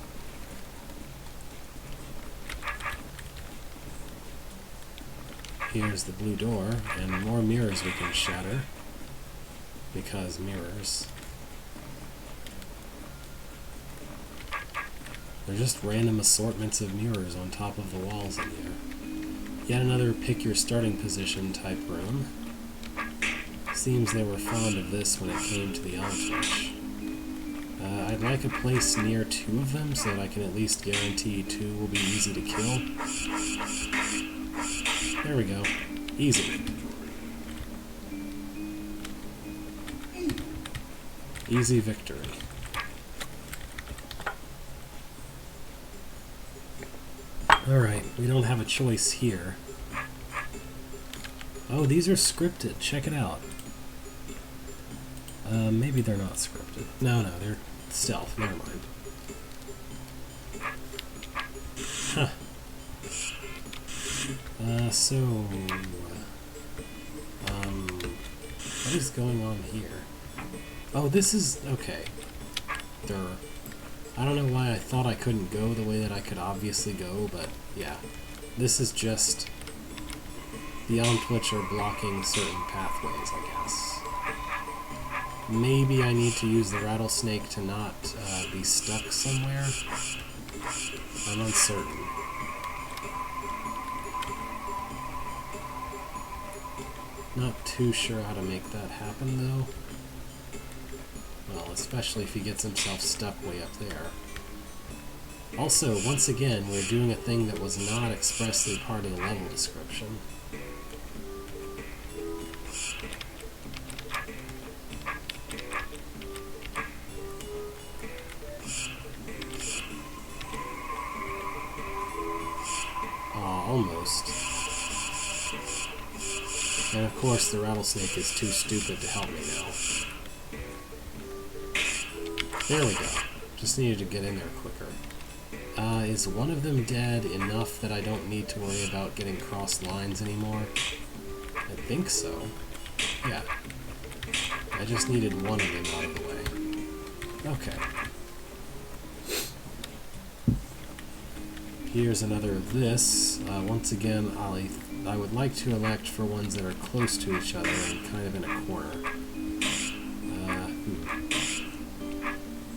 Here's the blue door, and more mirrors we can shatter. Because mirrors. They're just random assortments of mirrors on top of the walls in here. Yet another pick your starting position type room. Seems they were fond of this when it came to the Omtwitch. I'd like a place near 2 of them so that I can at least guarantee 2 will be easy to kill. There we go. Easy. Easy victory. Alright, we don't have a choice here. Oh, these are scripted. Check it out. Maybe they're not scripted. No, they're stealth. Never mind. Huh. What is going on here? Oh, this is... okay. I don't know why I thought I couldn't go the way that I could obviously go, but yeah. This is just... the Omtwitch are blocking certain pathways, I guess. Maybe I need to use the rattlesnake to not be stuck somewhere. I'm uncertain. Not too sure how to make that happen, though. Well, especially if he gets himself stuck way up there. Also, once again, we're doing a thing that was not expressly part of the level description. Almost. And of course the rattlesnake is too stupid to help me now. There we go. Just needed to get in there quicker. Is one of them dead enough that I don't need to worry about getting crossed lines anymore? think so. Yeah. I just needed one of them out of the way. Okay. Here's another of this. Once again, I would like to elect for ones that are close to each other and kind of in a corner.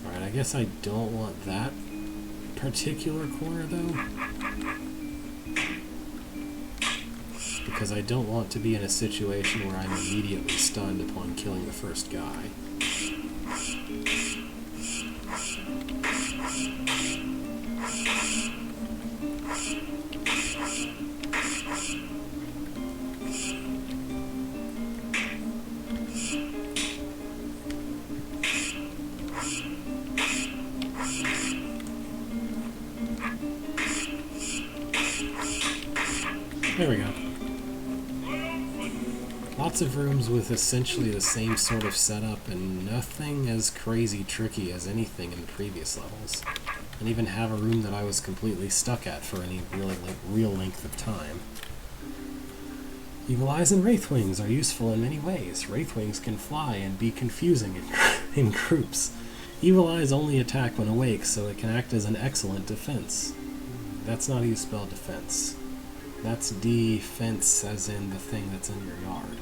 Alright, I guess I don't want that particular corner, though. Because I don't want to be in a situation where I'm immediately stunned upon killing the first guy. There we go. Lots of rooms with essentially the same sort of setup and nothing as crazy tricky as anything in the previous levels. And even have a room that I was completely stuck at for any real length of time. Evil Eyes and Wraithwings are useful in many ways. Wraithwings can fly and be confusing in groups. Evil Eyes only attack when awake, so it can act as an excellent defense. That's not how you spell defense. That's defense, as in the thing that's in your yard.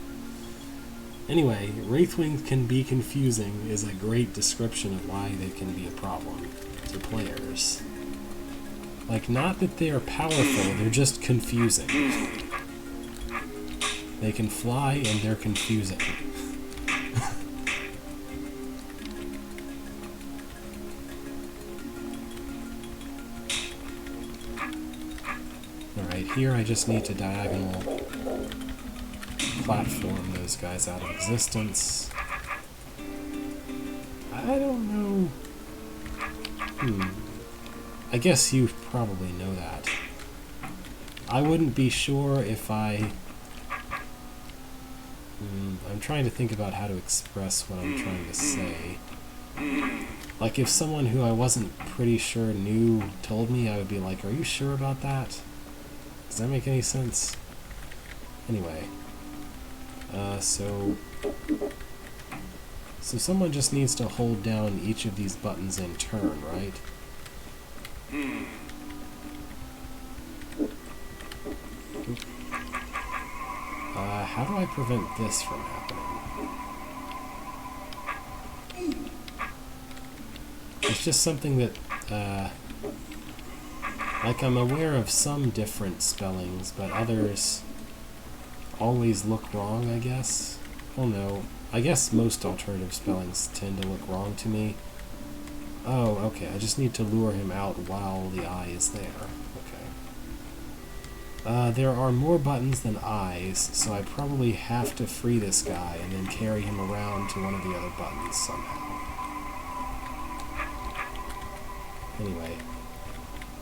Anyway, Wraithwings can be confusing is a great description of why they can be a problem to players. Like, not that they are powerful, they're just confusing. They can fly and they're confusing. Alright, here I just need to diagonal platform those guys out of existence. I don't know. I guess you probably know that. I wouldn't be sure if I'm trying to think about how to express what I'm trying to say. Like, if someone who I wasn't pretty sure knew told me, I would be like, are you sure about that? Does that make any sense? Anyway. So someone just needs to hold down each of these buttons in turn, right? How do I prevent this from happening? It's just something that, like, I'm aware of some different spellings, but others always look wrong, I guess. Oh no. I guess most alternative spellings tend to look wrong to me. Oh, okay. I just need to lure him out while the eye is there. Okay. There are more buttons than eyes, so I probably have to free this guy and then carry him around to one of the other buttons somehow. Anyway.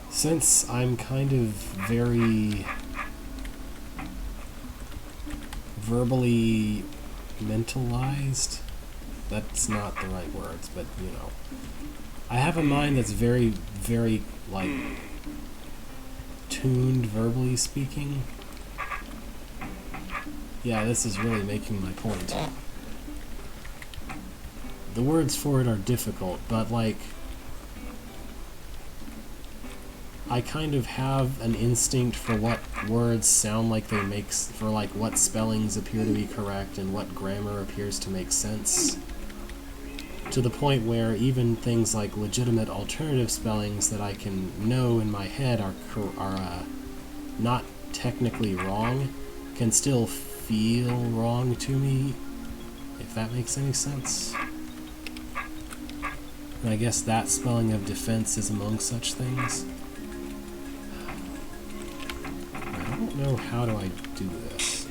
Since I'm kind of very verbally mentalized, that's not the right words, but you know, I have a mind that's very, very, like, tuned verbally speaking. Yeah, this is really making my point. The words for it are difficult, but, like, I kind of have an instinct for what words sound like they make, for like what spellings appear to be correct and what grammar appears to make sense. To the point where even things like legitimate alternative spellings that I can know in my head are not technically wrong, can still feel wrong to me, if that makes any sense. And I guess that spelling of defense is among such things. I don't know, how do I do this?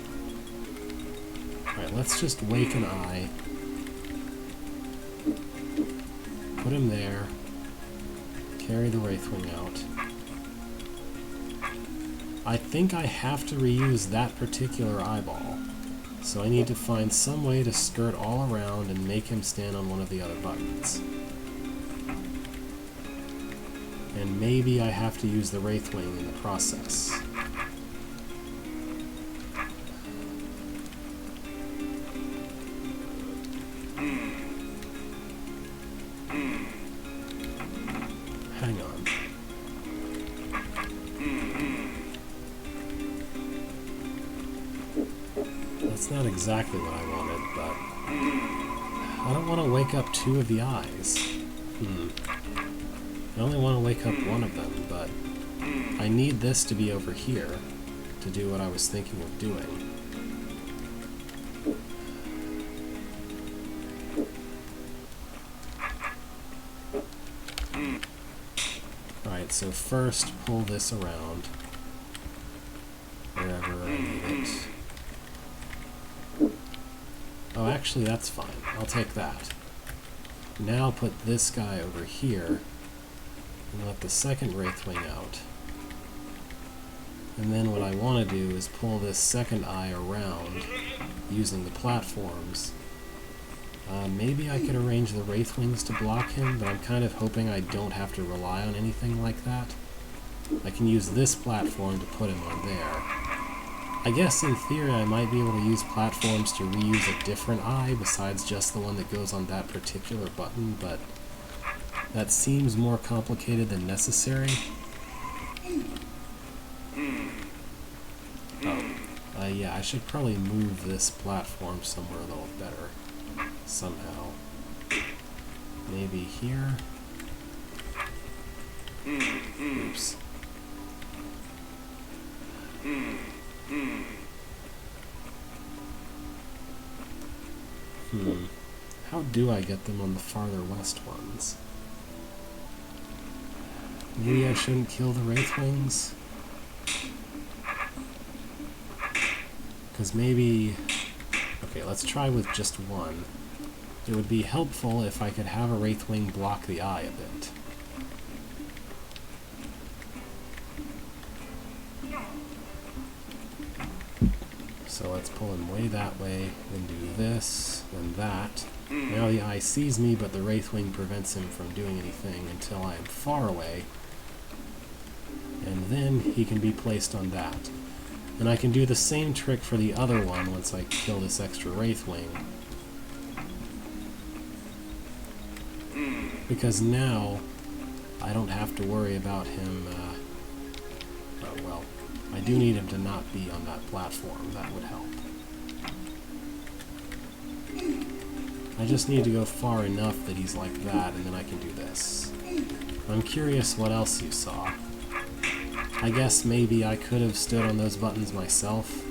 Alright, let's just wake an eye. Put him there. Carry the Wraithwing out. I think I have to reuse that particular eyeball. So I need to find some way to skirt all around and make him stand on one of the other buttons. And maybe I have to use the Wraithwing in the process. Hang on. That's not exactly what I wanted, but I don't want to wake up two of the eyes. I only want to wake up one of them, but I need this to be over here to do what I was thinking of doing. Alright, so first pull this around wherever I need it. Oh, actually that's fine. I'll take that. Now put this guy over here and let the second Wraithwing out. And then what I want to do is pull this second eye around using the platforms. Maybe I could arrange the Wraithwings to block him, but I'm kind of hoping I don't have to rely on anything like that. I can use this platform to put him on there. I guess in theory I might be able to use platforms to reuse a different eye besides just the one that goes on that particular button, but that seems more complicated than necessary. Oh, yeah, I should probably move this platform somewhere a little better. Somehow. Maybe here? Oops. How do I get them on the farther west ones? Maybe I shouldn't kill the Wraithwings? Because maybe... Okay, let's try with just one. It would be helpful if I could have a Wraithwing block the eye a bit. So let's pull him way that way, then do this, then that. Now the eye sees me, but the Wraithwing prevents him from doing anything until I am far away. And then he can be placed on that. And I can do the same trick for the other one once I kill this extra Wraithwing. Because now, I don't have to worry about him, oh well, I do need him to not be on that platform, that would help. I just need to go far enough that he's like that, and then I can do this. I'm curious what else you saw. I guess maybe I could have stood on those buttons myself,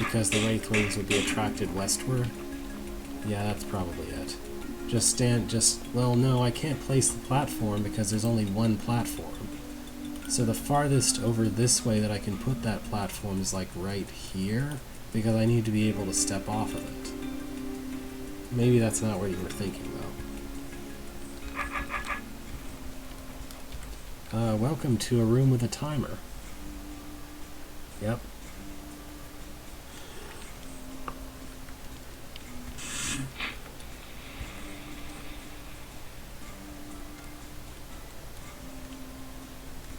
because the Wraithwings would be attracted westward. Yeah, that's probably it. Well, no, I can't place the platform because there's only one platform. So the farthest over this way that I can put that platform is like right here, because I need to be able to step off of it. Maybe that's not what you were thinking, though. Welcome to a room with a timer. Yep.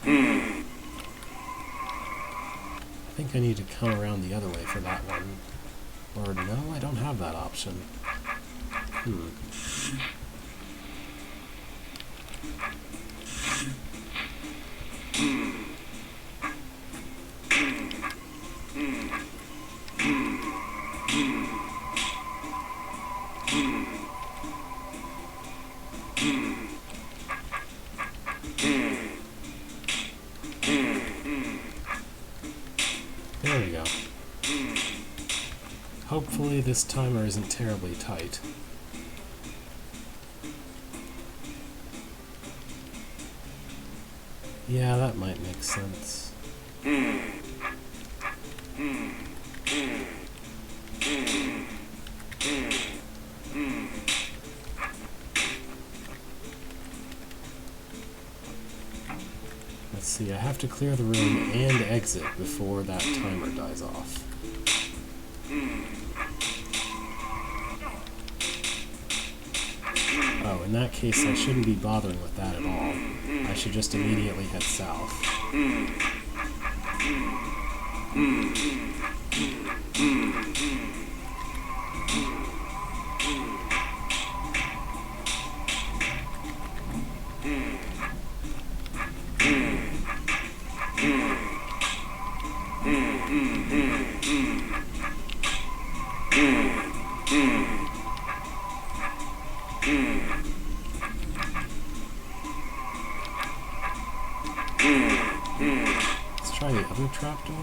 I think I need to come around the other way for that one. Or no, I don't have that option. There we go. Hopefully this timer isn't terribly tight. Yeah, that might make sense. Let's see, I have to clear the room and exit before that timer dies off. Oh, in that case I shouldn't be bothering with that at all. I should just immediately head south. Let's try the other trapdoor.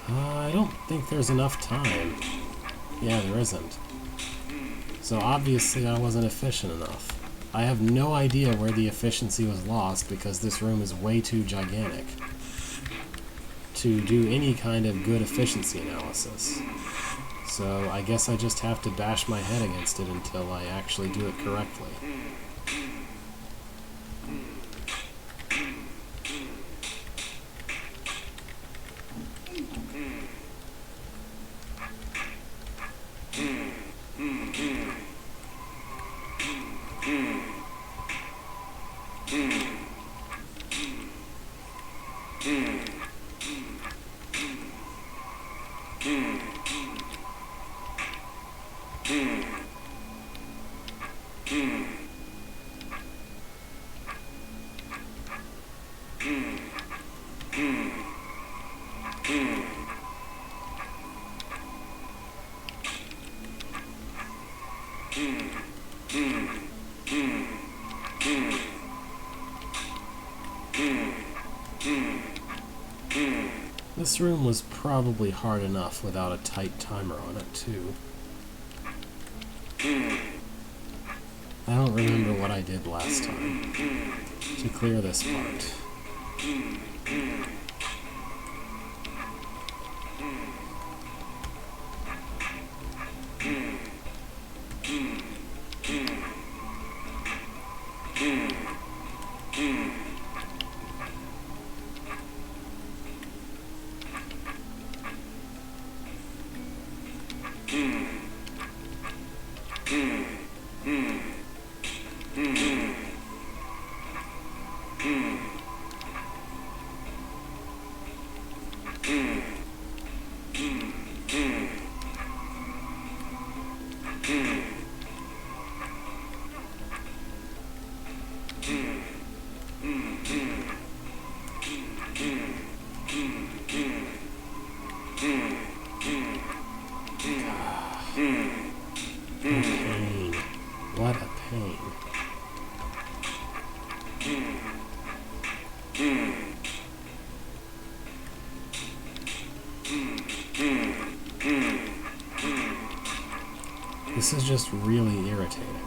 I don't think there's enough time. Yeah, there isn't. So obviously I wasn't efficient enough. I have no idea where the efficiency was lost because this room is way too gigantic to do any kind of good efficiency analysis. So I guess I just have to bash my head against it until I actually do it correctly. This room was probably hard enough without a tight timer on it, too. I don't remember what I did last time to clear this part. Pain. What a pain. This is just really irritating.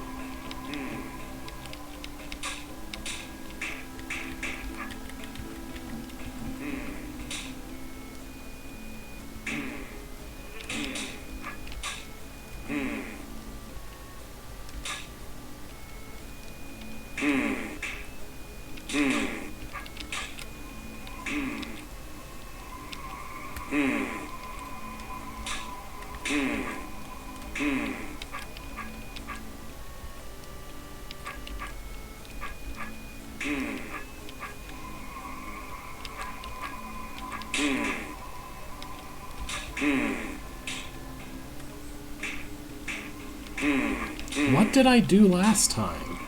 What did I do last time?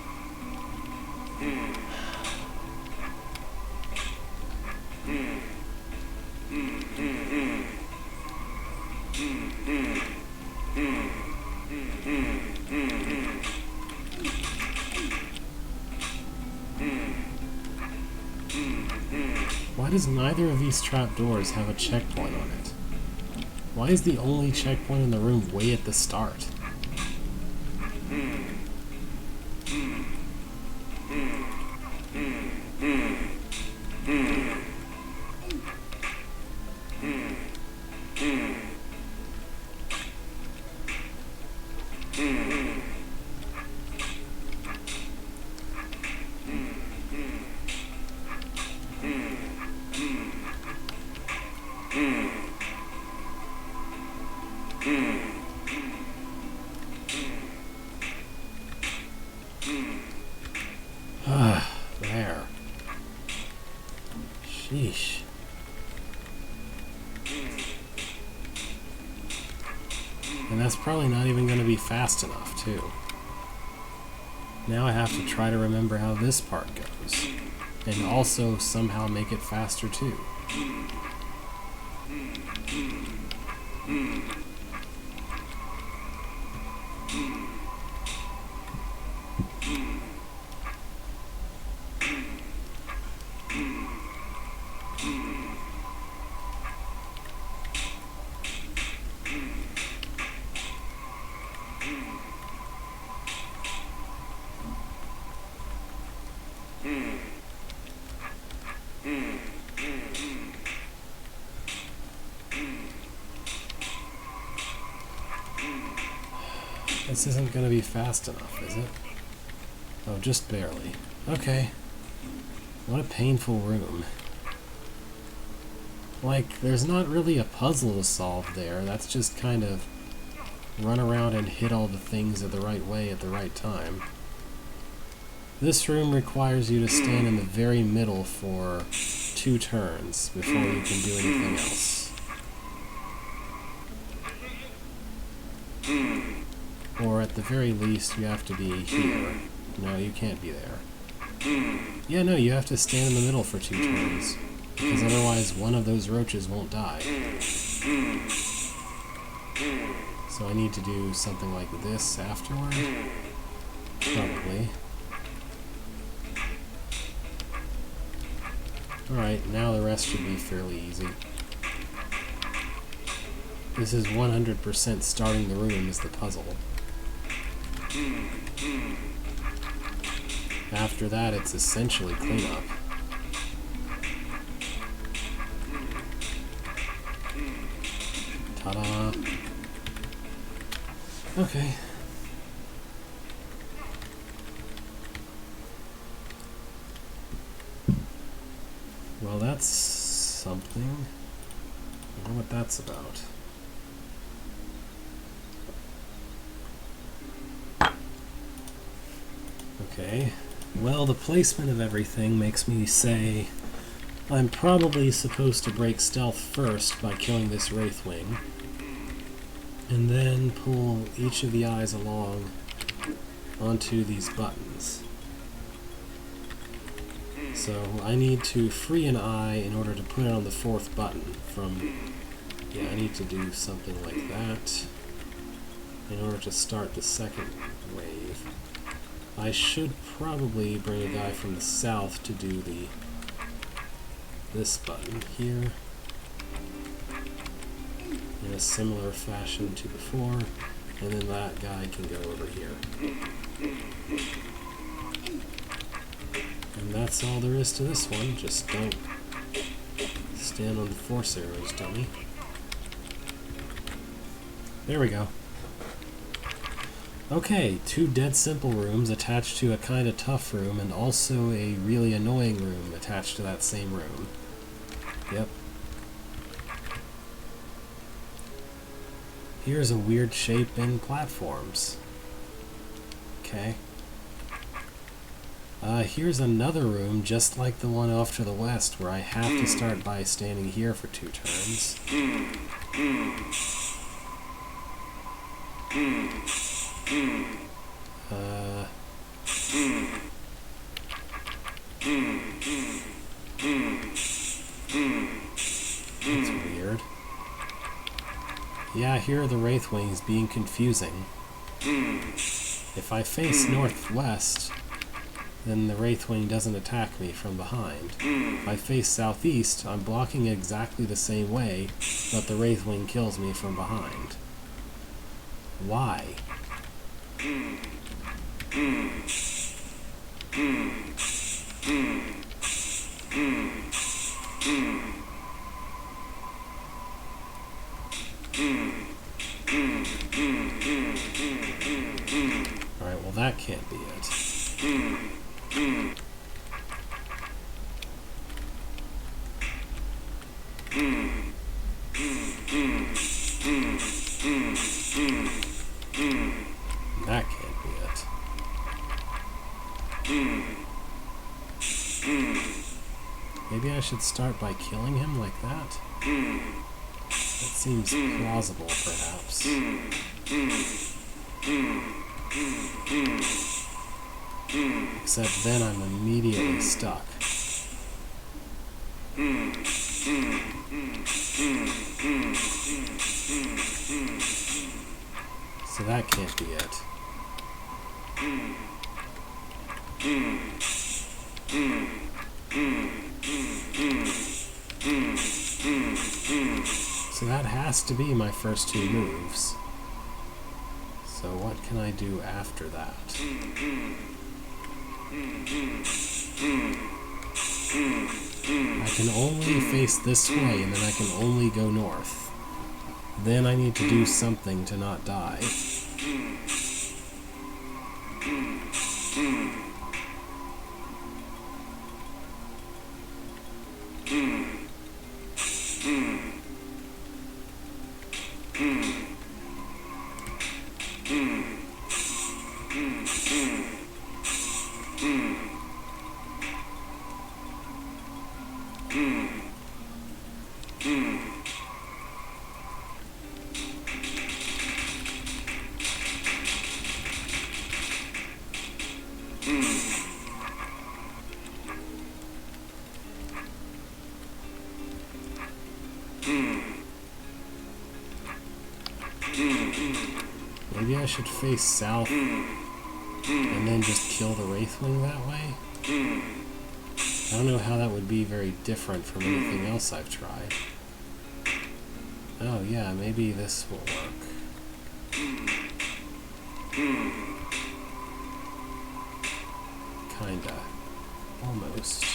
Why does neither of these trapdoors have a checkpoint on it? Why is the only checkpoint in the room way at the start? And that's probably not even going to be fast enough, too. Now I have to try to remember how this part goes. And also somehow make it faster, too. This isn't going to be fast enough, is it? Oh, just barely. Okay. What a painful room. Like, there's not really a puzzle to solve there. That's just kind of run around and hit all the things the right way at the right time. This room requires you to stand in the very middle for 2 turns before you can do anything else. Or at the very least, you have to be here. No, you can't be there. Yeah, no, you have to stand in the middle for 2 turns. Because otherwise one of those roaches won't die. So I need to do something like this afterward? Probably. Alright, now the rest should be fairly easy. This is 100% starting the room is the puzzle. After that, it's essentially cleanup. Ta-da! Okay. Well, that's something. I wonder what that's about. Okay. Well, the placement of everything makes me say I'm probably supposed to break stealth first by killing this Wraithwing, and then pull each of the eyes along onto these buttons. So I need to free an eye in order to put it on the 4th button from... Yeah, I need to do something like that in order to start the 2nd wave. I should probably bring a guy from the south to do this button here in a similar fashion to before, and then that guy can go over here. And that's all there is to this one. Just don't stand on the force arrows, dummy. There we go. Okay, 2 dead simple rooms attached to a kinda tough room, and also a really annoying room attached to that same room. Yep. Here's a weird shape in platforms. Okay. Here's another room just like the one off to the west, where I have to start by standing here for 2 turns. That's weird. Yeah, here are the Wraithwings being confusing. If I face northwest, then the Wraithwing doesn't attack me from behind. If I face southeast, I'm blocking exactly the same way, but the Wraithwing kills me from behind. Why? Alright, well that can't be it. That can't be it. Maybe I should start by killing him like that? That seems plausible, perhaps. Except then I'm immediately stuck. So that can't be it. So that has to be my first two moves. So what can I do after that? I can only face this way, and then I can only go north. Then I need to do something to not die. Maybe I should face south and then just kill the Wraithwing that way? I don't know how that would be very different from anything else I've tried. Oh yeah, maybe this will work. Kinda. Almost.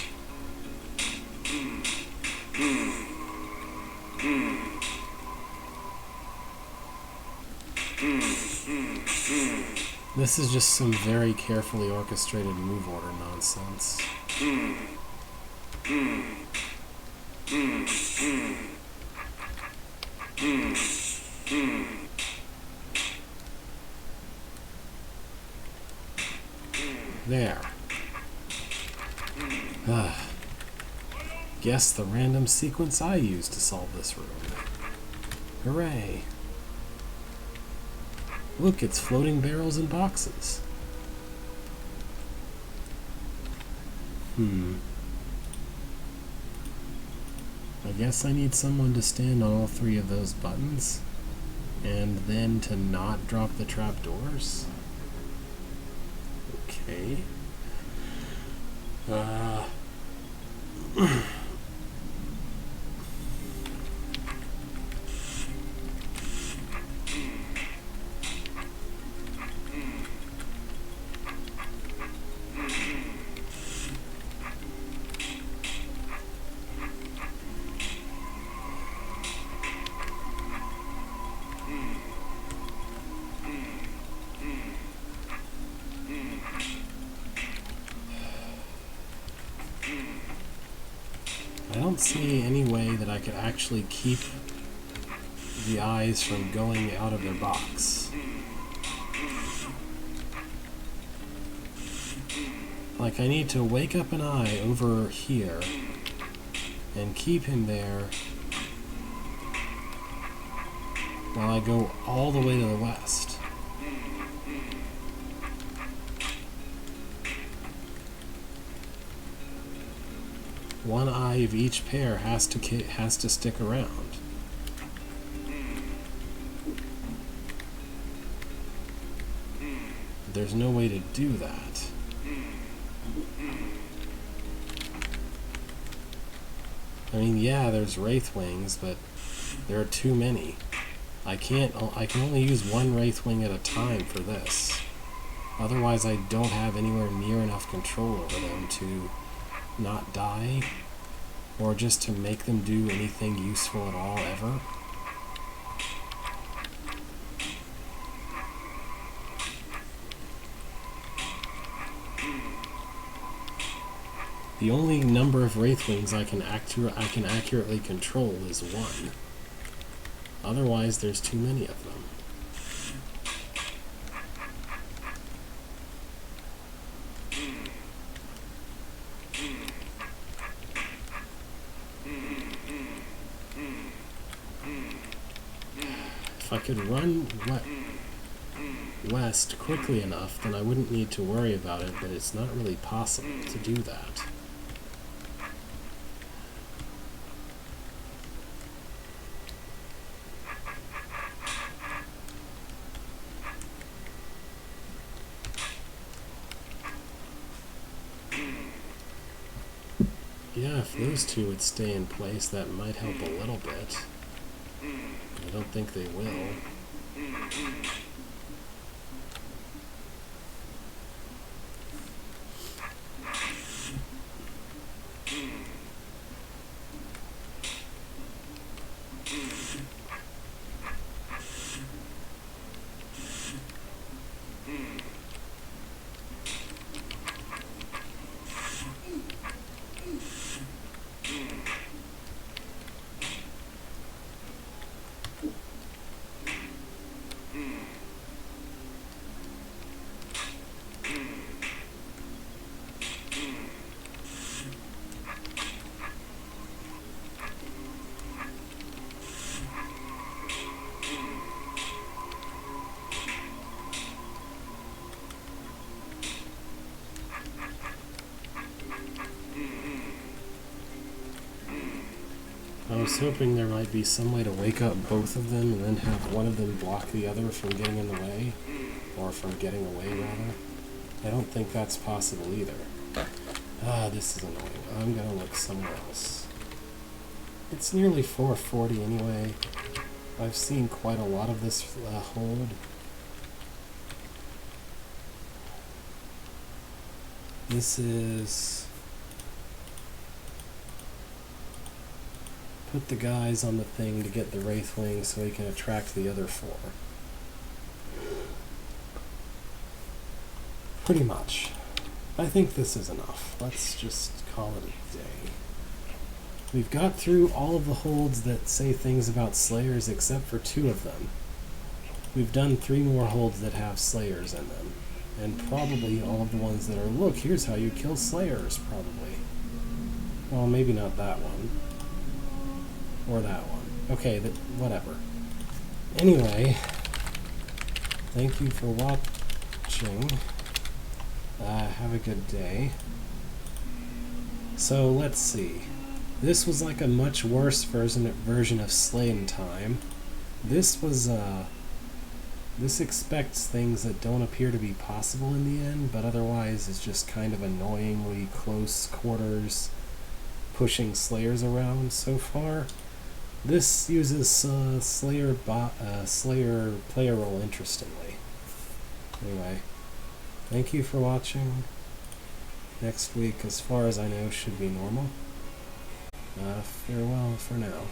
This is just some very carefully orchestrated move order nonsense. There. Guess the random sequence I used to solve this room. Hooray. Look, it's floating barrels and boxes. I guess I need someone to stand on all three of those buttons, and then to not drop the trapdoors. Okay. I don't see any way that I could actually keep the eyes from going out of their box. Like, I need to wake up an eye over here and keep him there while I go all the way to the west. One eye of each pair has to stick around. There's no way to do that. I mean, yeah, there's Wraithwings, but there are too many. I can only use one Wraithwing at a time for this. Otherwise, I don't have anywhere near enough control over them to not die, or just to make them do anything useful at all, ever. The only number of Wraithwings I can accurately control is one. Otherwise, there's too many of them. If I could run west quickly enough, then I wouldn't need to worry about it, but it's not really possible to do that. Yeah, if those two would stay in place, that might help a little bit. I don't think they will. I was hoping there might be some way to wake up both of them and then have one of them block the other from getting in the way. Or from getting away, rather. I don't think that's possible either. Ah, this is annoying. I'm gonna look somewhere else. It's nearly 4:40 anyway. I've seen quite a lot of this hold. This is... Put the guys on the thing to get the Wraithwing so he can attract the other four. Pretty much. I think this is enough. Let's just call it a day. We've got through all of the holds that say things about Slayers except for 2 of them. We've done 3 more holds that have Slayers in them. And probably all of the ones that are, look, here's how you kill Slayers, probably. Well, maybe not that one. Or that one. Okay, whatever. Anyway, thank you for watching. Have a good day. So, let's see. This was like a much worse version of Slaying Time. This was, this expects things that don't appear to be possible in the end, but otherwise is just kind of annoyingly close quarters pushing Slayers around so far. This uses Slayer player role interestingly. Anyway, thank you for watching. Next week, as far as I know, should be normal. Farewell for now.